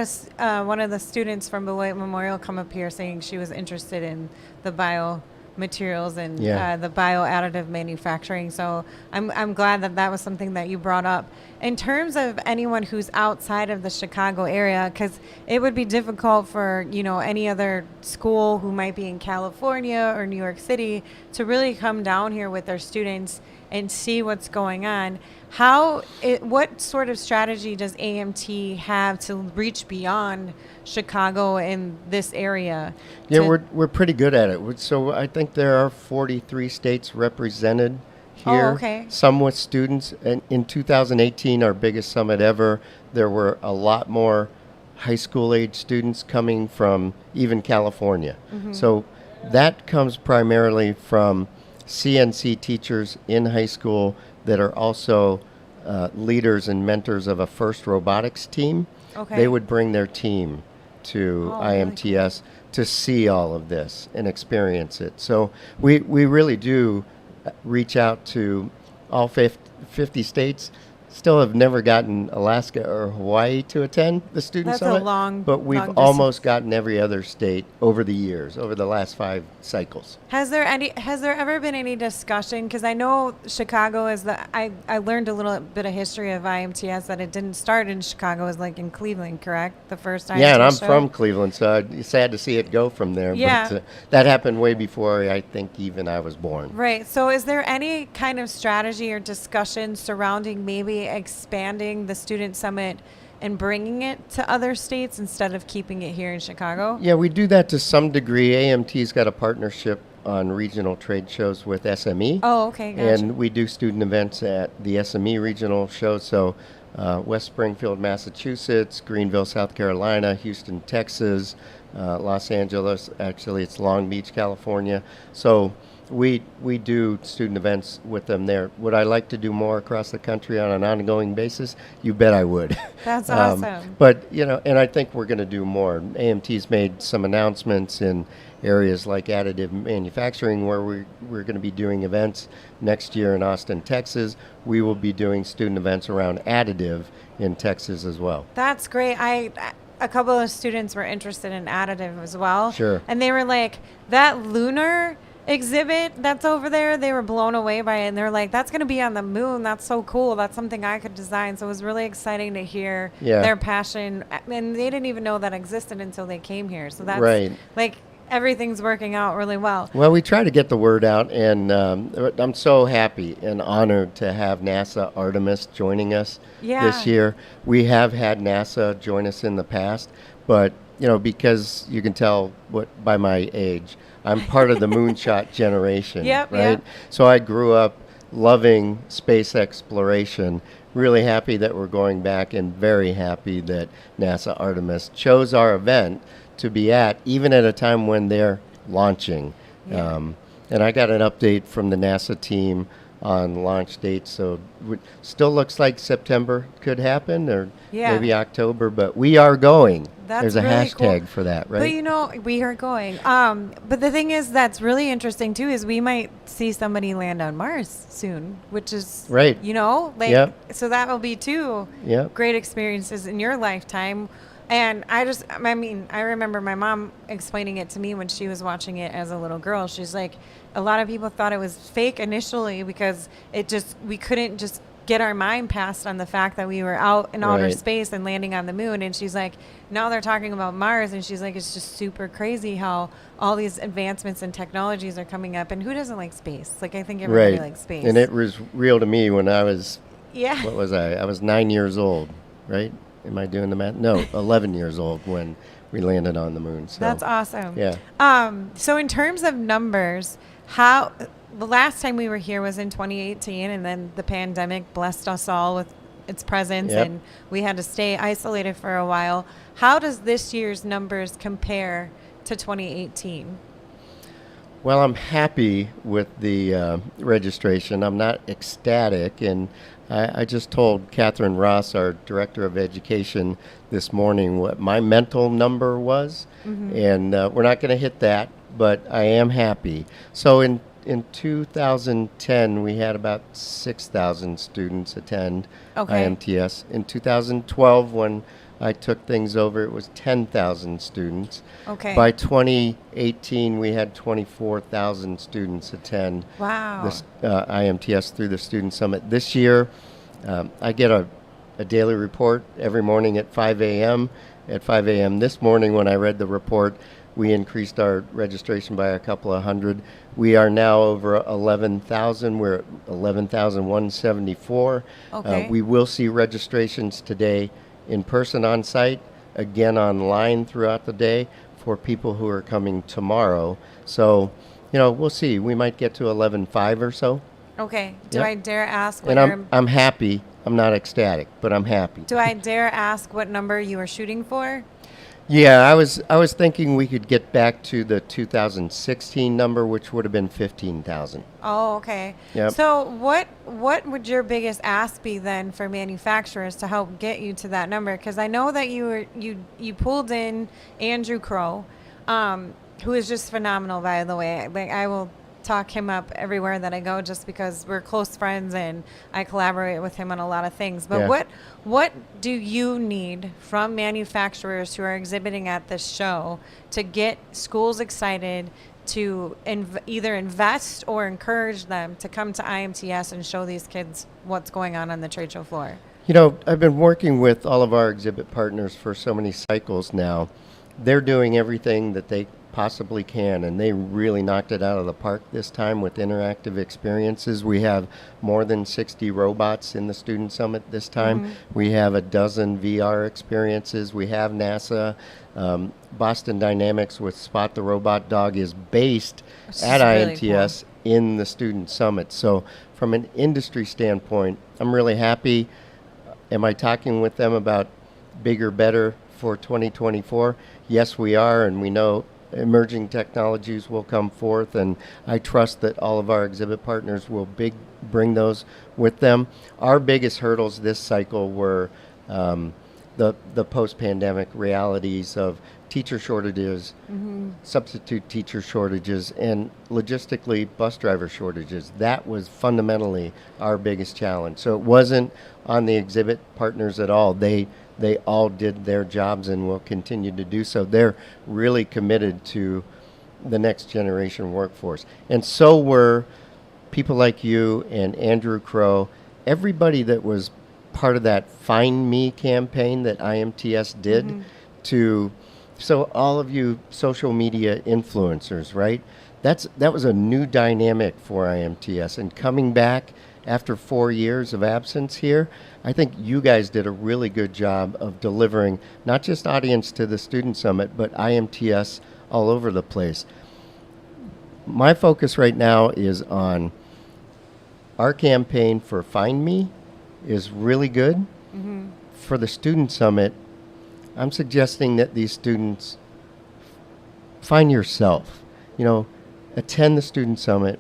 one of the students from Beloit Memorial come up here saying she was interested in the biomaterials and Yeah. the bio-additive manufacturing. So I'm glad that was something that you brought up. In terms of anyone who's outside of the Chicago area, because it would be difficult for any other school who might be in California or New York City to really come down here with their students and see what's going on. What sort of strategy does AMT have to reach beyond Chicago and this area? Yeah, we're pretty good at it. So I think there are 43 states represented here. Oh, okay. Some with students. And in 2018, our biggest summit ever, there were a lot more high school age students coming from even California. So that comes primarily from CNC teachers in high school that are also leaders and mentors of a FIRST robotics team. Okay. They would bring their team to IMTS to see all of this and experience it. So we really do reach out to all 50 states. Still have never gotten Alaska or Hawaii to attend the student That's summit. a long, but we've long almost distance. gotten every other state over the years, over the last 5 cycles. Has there ever been any discussion? Because I know Chicago is I learned a little bit of history of IMTS that it didn't start in Chicago. It was like in Cleveland, correct? The first IMTS Yeah, and I'm show? from Cleveland, so it's sad to see it go from there. Yeah. But that happened way before I think even I was born. Right. So is there any kind of strategy or discussion surrounding maybe expanding the student summit and bringing it to other states instead of keeping it here in Chicago? Yeah, we do that to some degree. AMT's got a partnership on regional trade shows with SME. Oh, okay. Gotcha. And we do student events at the SME regional show. So West Springfield, Massachusetts, Greenville, South Carolina, Houston, Texas, Los Angeles. Actually, it's Long Beach, California. So we do student events with them there. Would I like to do more across the country on an ongoing basis? You bet I would. That's awesome. But, and I think we're going to do more. AMT's made some announcements in areas like additive manufacturing where we're going to be doing events next year in Austin, Texas. We will be doing student events around additive in Texas as well. That's great. A couple of students were interested in additive as well. Sure. And they were like, that lunar exhibit that's over there, they were blown away by it, and they're like, that's going to be on the moon. That's so cool. That's something I could design. So it was really exciting to hear their passion, and they didn't even know that existed until they came here. So that's right. Like everything's working out really well. Well, we try to get the word out, and I'm so happy and honored to have NASA Artemis joining us this year. We have had NASA join us in the past, but because you can tell by my age, I'm part of the moonshot generation, Yep, right? yep. So I grew up loving space exploration, really happy that we're going back, and very happy that NASA Artemis chose our event to be at, even at a time when they're launching. Yeah. And I got an update from the NASA team on launch dates, so it still looks like September could happen, or maybe October, but we are going. That's There's a really hashtag cool. for that, right? But we are going. But the thing is that's really interesting too is we might see somebody land on Mars soon, which is right. So that will be two great experiences in your lifetime. And I remember my mom explaining it to me when she was watching it as a little girl. She's like, a lot of people thought it was fake initially because we couldn't just get our mind past on the fact that we were out in outer space and landing on the moon. And she's like, now they're talking about Mars, and she's like, it's just super crazy how all these advancements and technologies are coming up. And who doesn't like space? Like, I think everybody likes space. And it was real to me when I was, yeah. What was I? I was 9 years old, right? Am I doing the math? No, 11 years old when we landed on the moon. So that's awesome. Yeah. So in terms of numbers, the last time we were here was in 2018, and then the pandemic blessed us all with its presence, and we had to stay isolated for a while. How does this year's numbers compare to 2018? Well, I'm happy with the registration. I'm not ecstatic, and I just told Catherine Ross, our Director of Education, this morning what my mental number was, and we're not going to hit that, but I am happy. So in 2010, we had about 6,000 students attend IMTS. In 2012, when I took things over, it was 10,000 students. Okay. By 2018, we had 24,000 students attend this IMTS through the Student Summit. This year, I get a daily report every morning at 5 a.m. At 5 a.m. this morning when I read the report, we increased our registration by a couple of hundred. We are now over 11,000. We're at 11,174. Okay. We will see registrations today in person on site, again online throughout the day for people who are coming tomorrow. So, we'll see. We might get to 11.5 or so. Okay. Do Yep. I dare ask what And your, I'm happy. I'm not ecstatic, but I'm happy. do I dare ask what number you were shooting for? Yeah, I was thinking we could get back to the 2016 number, which would have been 15,000. Oh, okay. Yep. So what would your biggest ask be then for manufacturers to help get you to that number? Because I know that you pulled in Andrew Crow, who is just phenomenal, by the way. Like, I will talk him up everywhere that I go just because we're close friends and I collaborate with him on a lot of things. But Yeah. what do you need from manufacturers who are exhibiting at this show to get schools excited to either invest or encourage them to come to IMTS and show these kids what's going on the trade show floor? I've been working with all of our exhibit partners for so many cycles now. They're doing everything that they possibly can, and they really knocked it out of the park this time with interactive experiences. We have more than 60 robots in the Student Summit this time. We have a dozen VR experiences. We have NASA. Boston Dynamics with Spot the Robot Dog is based Which at is really IMTS in the Student Summit. So from an industry standpoint, I'm really happy. Am I talking with them about bigger, better for 2024? Yes, we are, and we know emerging technologies will come forth, and I trust that all of our exhibit partners will bring those with them. Our biggest hurdles this cycle were the post-pandemic realities of teacher shortages, substitute teacher shortages, and logistically bus driver shortages. That was fundamentally our biggest challenge. So it wasn't on the exhibit partners at all. They all did their jobs and will continue to do so. They're really committed to the next generation workforce. And so were people like you and Andrew Crow, everybody that was part of that Find Me campaign that IMTS did so all of you social media influencers, right? That was a new dynamic for IMTS, and coming back after 4 years of absence here, I think you guys did a really good job of delivering not just audience to the Student Summit, but IMTS all over the place. My focus right now is on our campaign for Find Me is really good. For the Student Summit, I'm suggesting that these students find yourself. Attend the Student Summit,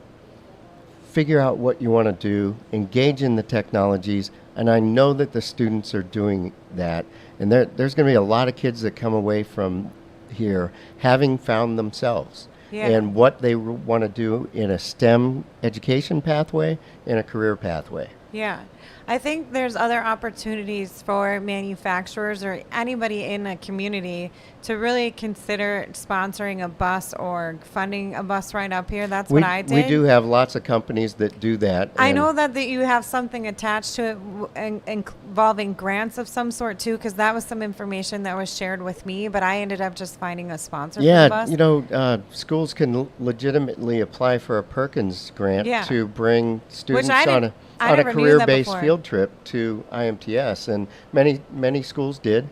figure out what you want to do, engage in the technologies, and I know that the students are doing that. And there's going to be a lot of kids that come away from here having found themselves and what they want to do in a STEM education pathway and a career pathway. Yeah. I think there's other opportunities for manufacturers or anybody in a community to really consider sponsoring a bus or funding a bus ride up here. That's what I did. We do have lots of companies that do that. I know that you have something attached to it involving grants of some sort too, because that was some information that was shared with me, but I ended up just finding a sponsor for the bus. Schools can legitimately apply for a Perkins grant Yeah. to bring students I on a never knew that career-based before. field trip to IMTS, and many schools did.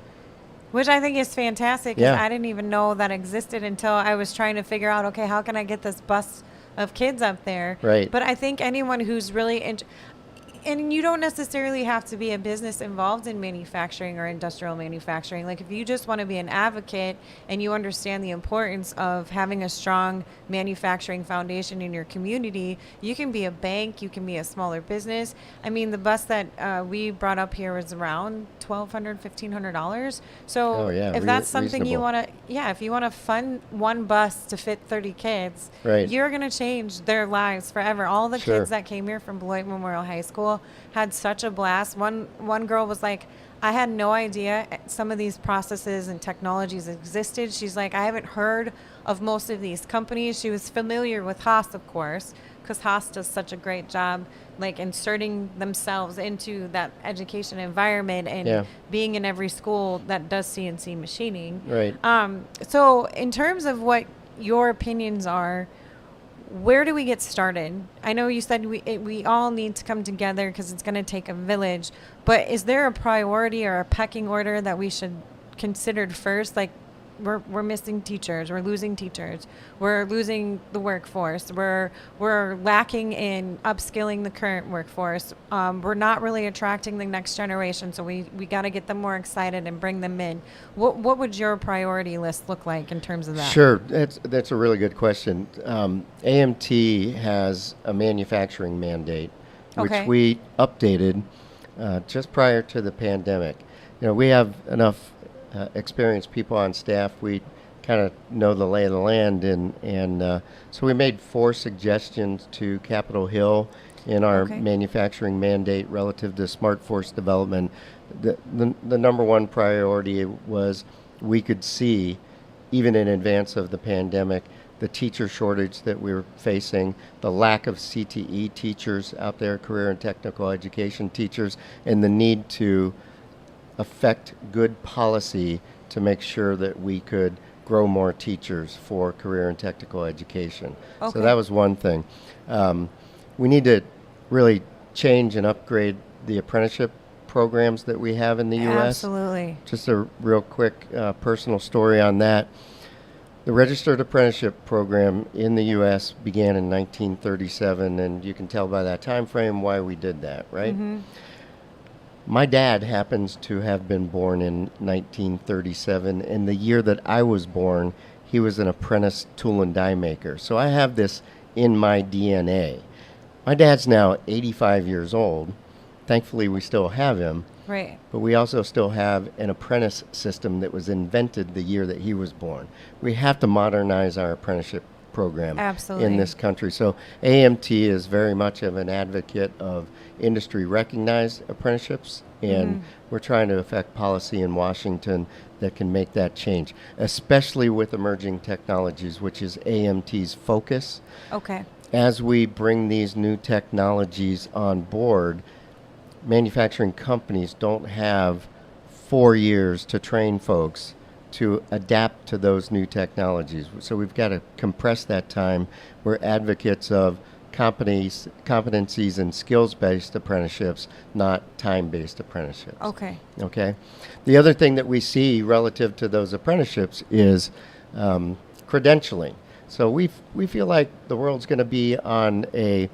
Which I think is fantastic because Yeah. I didn't even know that existed until I was trying to figure out, okay, how can I get this bus of kids up there? Right. But I think anyone who's really and you don't necessarily have to be a business involved in manufacturing or industrial manufacturing. Like if you just want to be an advocate and you understand the importance of having a strong manufacturing foundation in your community, you can be a bank, you can be a smaller business. I mean, the bus that we brought up here was around $1,200, $1,500. So Oh, yeah, if that's something you reasonable. want to, if you want to fund one bus to fit 30 kids, Right. you're going to change their lives forever. All the Sure. kids that came here from Beloit Memorial High School had such a blast. One girl was like, I had no idea some of these processes and technologies existed. She's like, I haven't heard of most of these companies. She was familiar with Haas, of course, because Haas does such a great job, like inserting themselves into that education environment and Yeah. being in every school that does CNC machining. Right. So in terms of what your opinions are, where do we get started? I know you said we all need to come together because it's going to take a village, but is there a priority or a pecking order that we should consider first? Like, we're missing teachers, we're losing teachers, we're losing the workforce, we're lacking in upskilling the current workforce. We're not really attracting the next generation, so we got to get them more excited and bring them in. What would your priority list look like in terms of that? Sure, that's a really good question. AMT has a manufacturing mandate, which Okay. we updated just prior to the pandemic. We have enough experienced people on staff. We kind of know the lay of the land, and so we made 4 suggestions to Capitol Hill in our Okay. manufacturing mandate relative to smart force development. The number one priority was we could see, even in advance of the pandemic, the teacher shortage that we were facing, the lack of CTE teachers out there, career and technical education teachers, and the need to affect good policy to make sure that we could grow more teachers for career and technical education. Okay. So that was one thing. We need to really change and upgrade the apprenticeship programs that we have in the U.S. Absolutely. Just a real quick personal story on that. The registered apprenticeship program in the U.S. began in 1937, and you can tell by that time frame why we did that, right? Mm-hmm. My dad happens to have been born in 1937, and the year that I was born, he was an apprentice tool and die maker. So I have this in my DNA. My dad's now 85 years old. Thankfully, we still have him. Right. But we also still have an apprentice system that was invented the year that he was born. We have to modernize our apprenticeship program Absolutely. in this country. So AMT is very much of an advocate of industry recognized apprenticeships, and we're trying to affect policy in Washington that can make that change, especially with emerging technologies, which is AMT's focus. Okay. As we bring these new technologies on board, manufacturing companies don't have 4 years to train folks to adapt to those new technologies. So we've got to compress that time. We're advocates of competencies and skills-based apprenticeships, not time-based apprenticeships. Okay. Okay. The other thing that we see relative to those apprenticeships is credentialing. So we feel like the world's going to be on a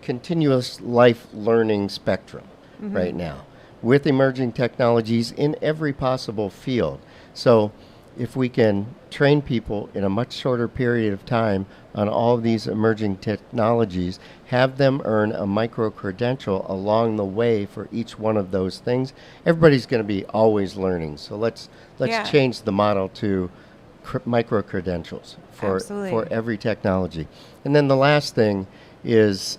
continuous life learning spectrum right now with emerging technologies in every possible field. So if we can train people in a much shorter period of time on all of these emerging technologies, have them earn a micro-credential along the way for each one of those things, everybody's going to be always learning. So let's Yeah. change the model to micro-credentials for Absolutely. every technology. And then the last thing is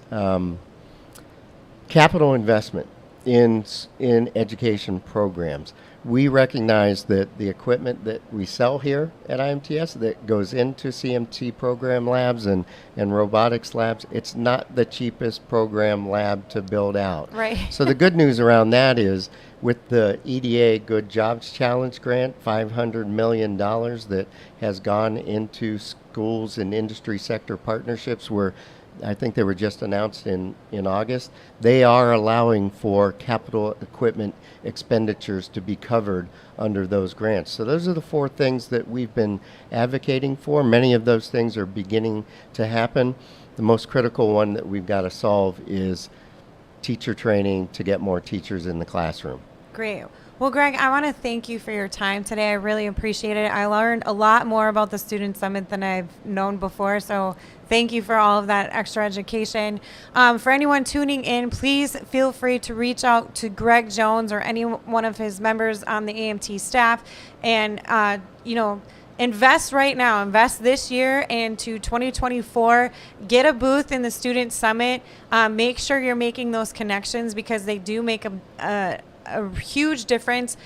capital investment in education programs. We recognize that the equipment that we sell here at IMTS that goes into CMT program labs and robotics labs, it's not the cheapest program lab to build out. Right. So the good news around that is with the EDA Good Jobs Challenge grant, $500 million that has gone into schools and industry sector partnerships where I think they were just announced in August. They are allowing for capital equipment expenditures to be covered under those grants. So those are the 4 things that we've been advocating for. Many of those things are beginning to happen. The most critical one that we've got to solve is teacher training to get more teachers in the classroom. Great. Well, Greg, I want to thank you for your time today. I really appreciate it. I learned a lot more about the Student Summit than I've known before. So thank you for all of that extra education. For anyone tuning in, please feel free to reach out to Greg Jones or any one of his members on the AMT staff and, invest right now. Invest this year into 2024. Get a booth in the Student Summit. Make sure you're making those connections because they do make a huge difference.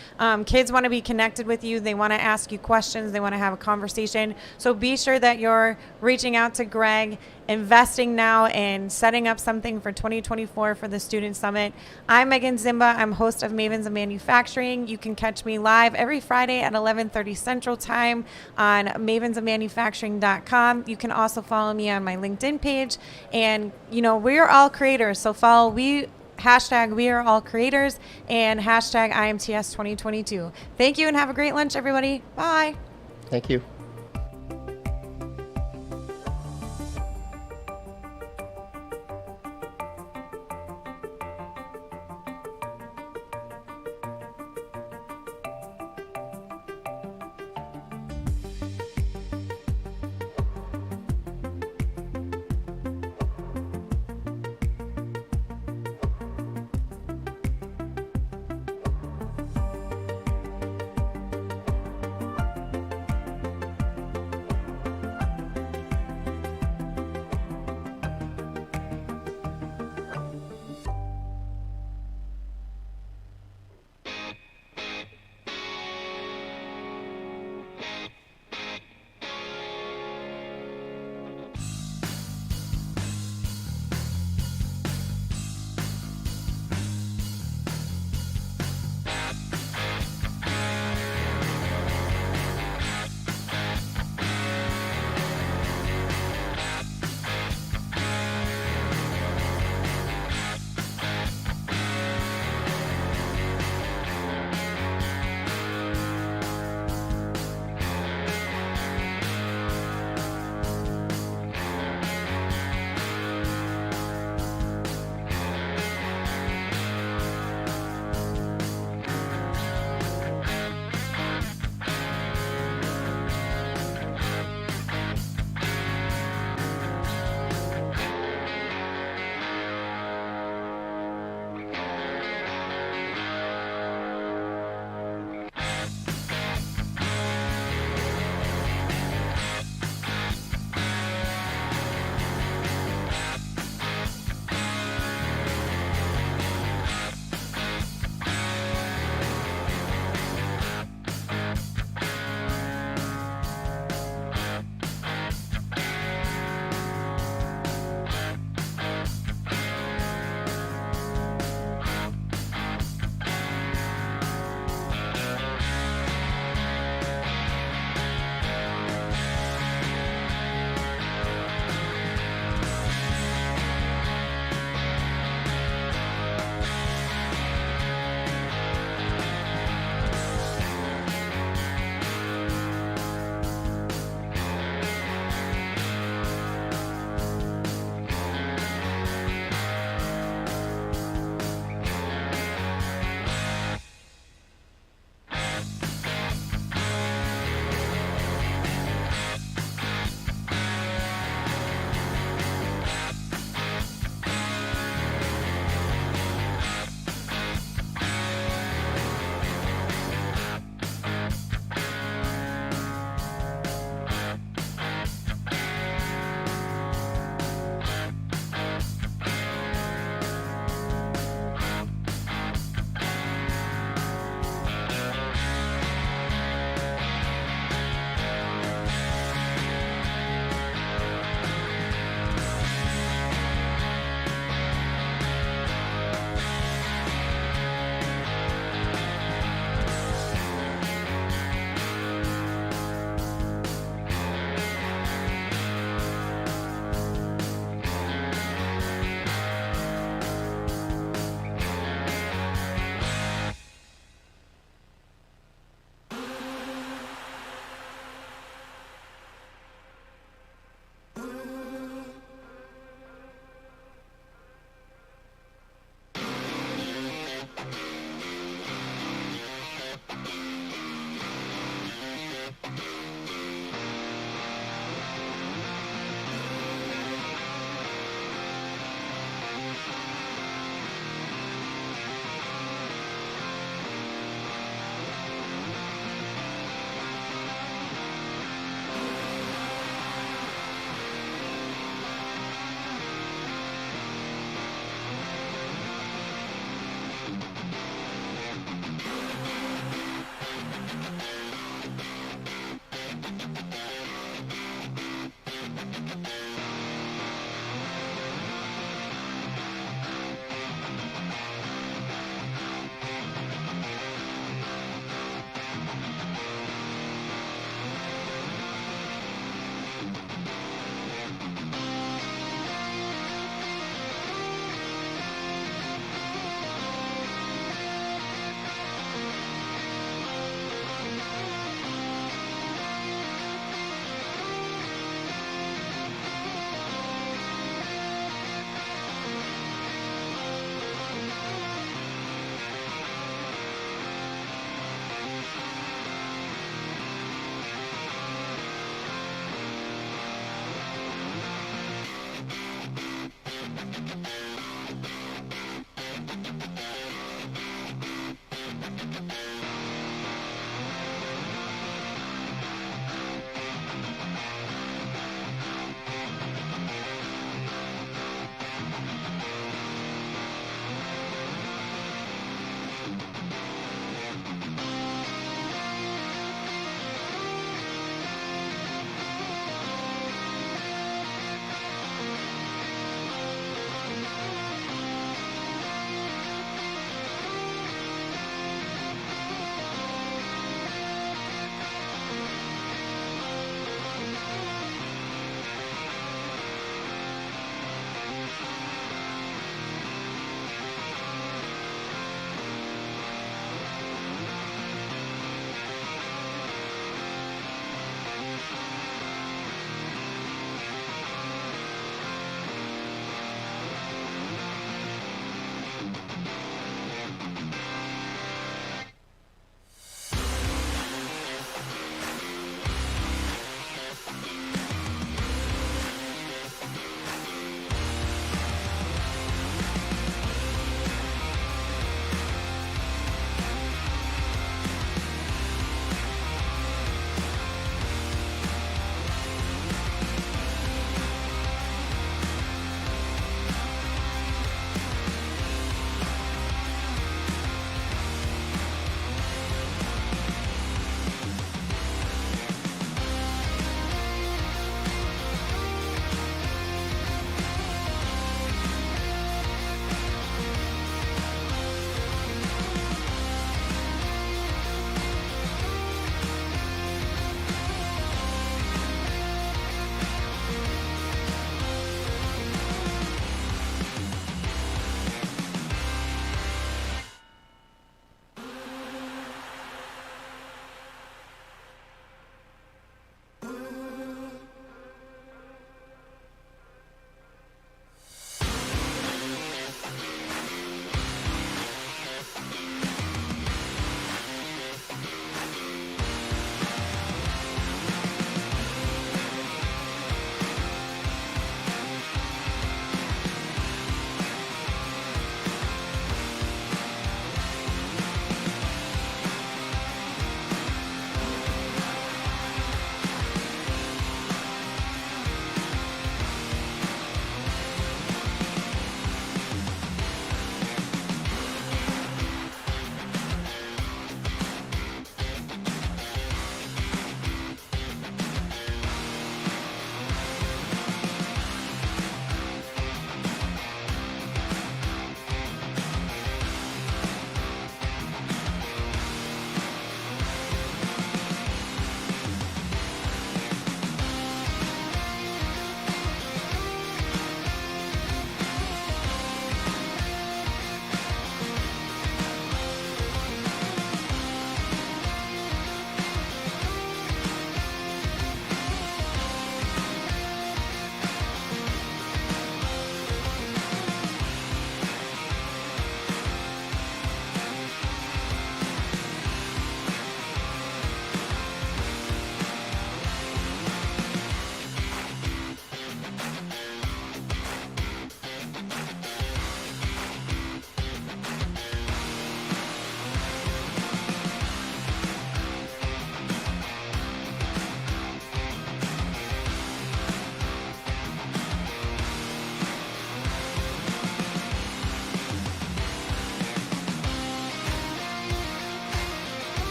Kids want to be connected with you. They want to ask you questions. They want to have a conversation. So be sure that you're reaching out to Greg, investing now in setting up something for 2024 for the Student Summit. I'm Megan Zimba. I'm host of Mavens of Manufacturing. You can catch me live every Friday at 11:30 Central Time on mavensofmanufacturing.com. You can also follow me on my LinkedIn page. And, we're all creators. So follow hashtag we are all creators and hashtag IMTS 2022. Thank you and have a great lunch, everybody. Bye. Thank you.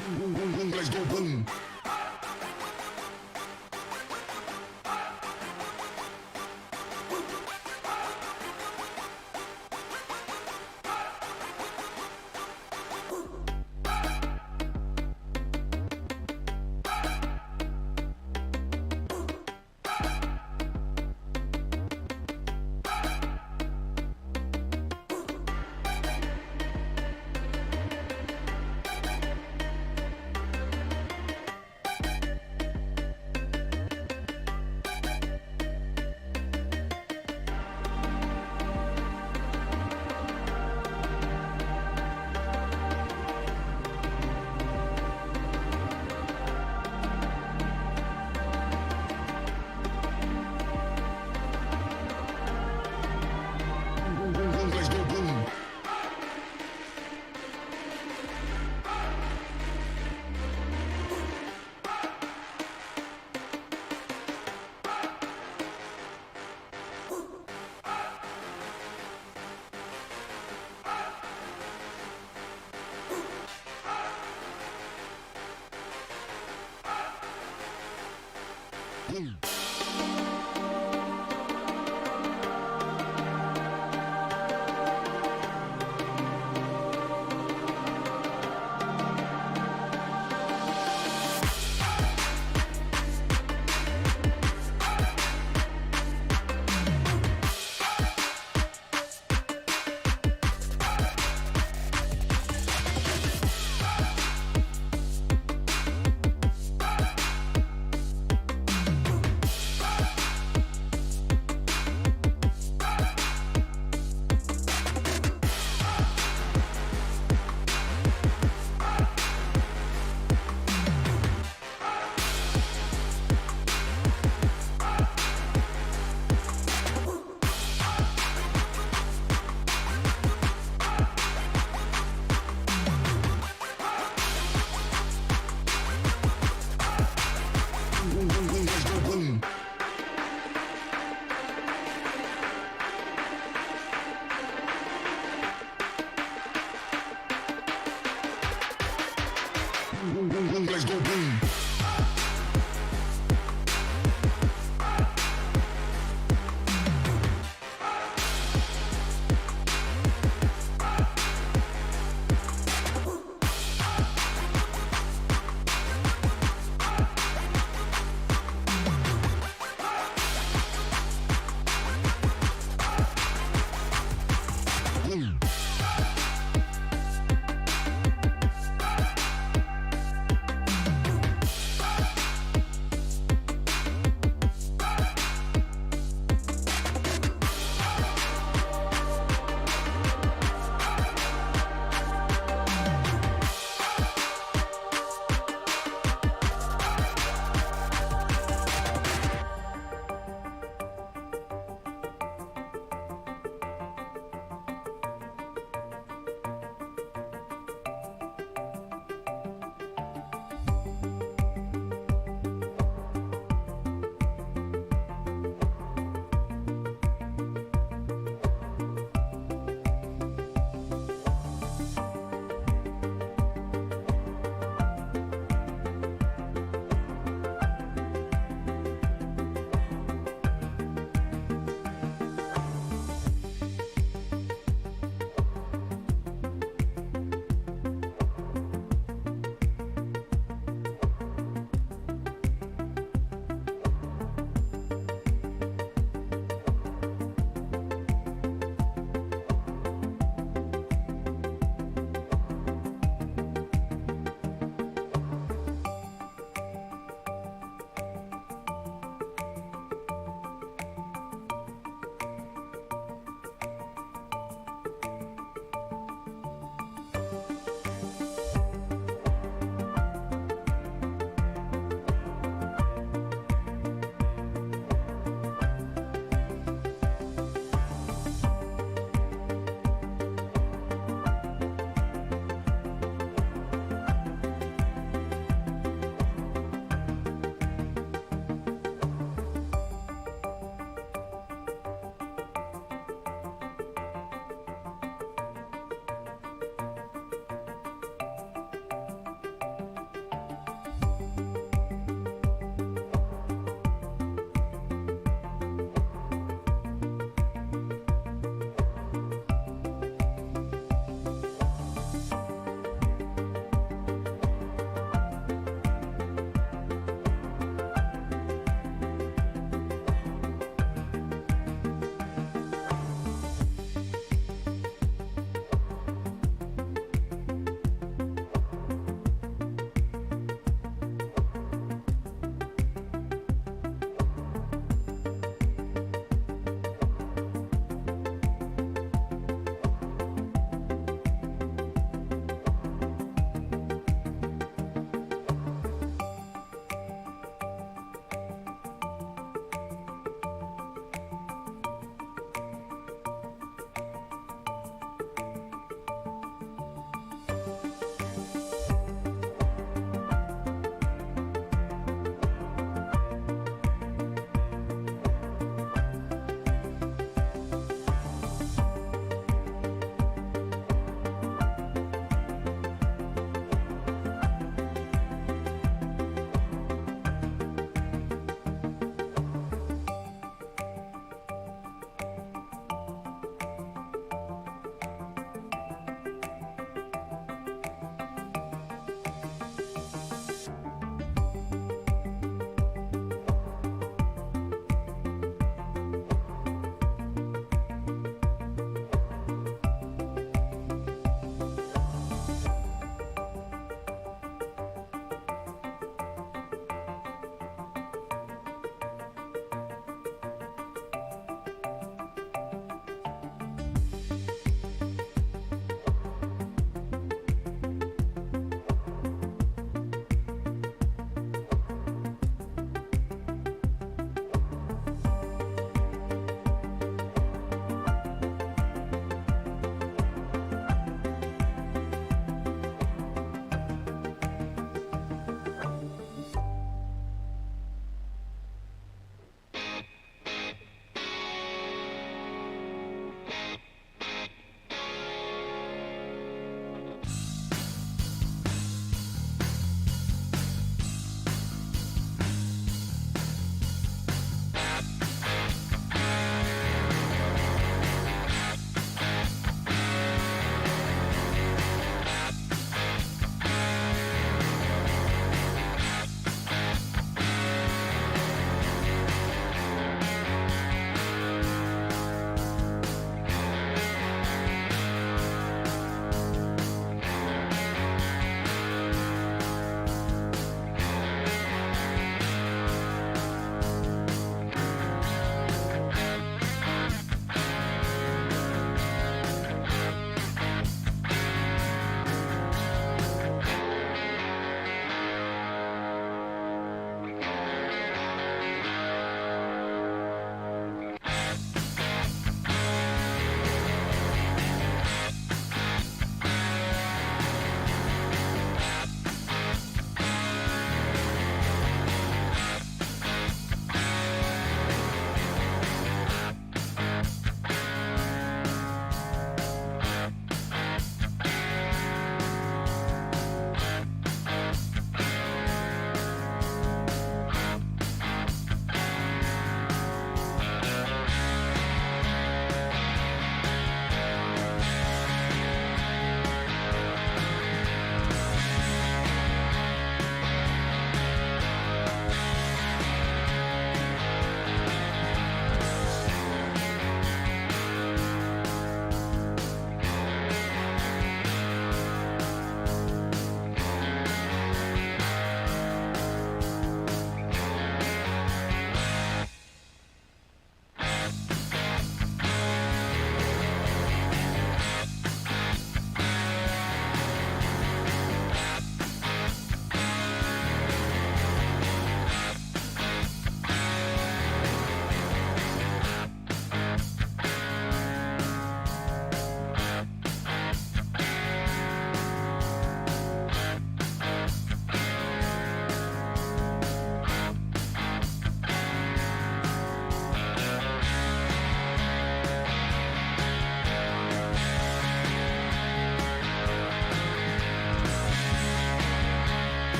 Boom, boom, boom, let's go boom. Boom, boom, boom, let's go boom. Boom.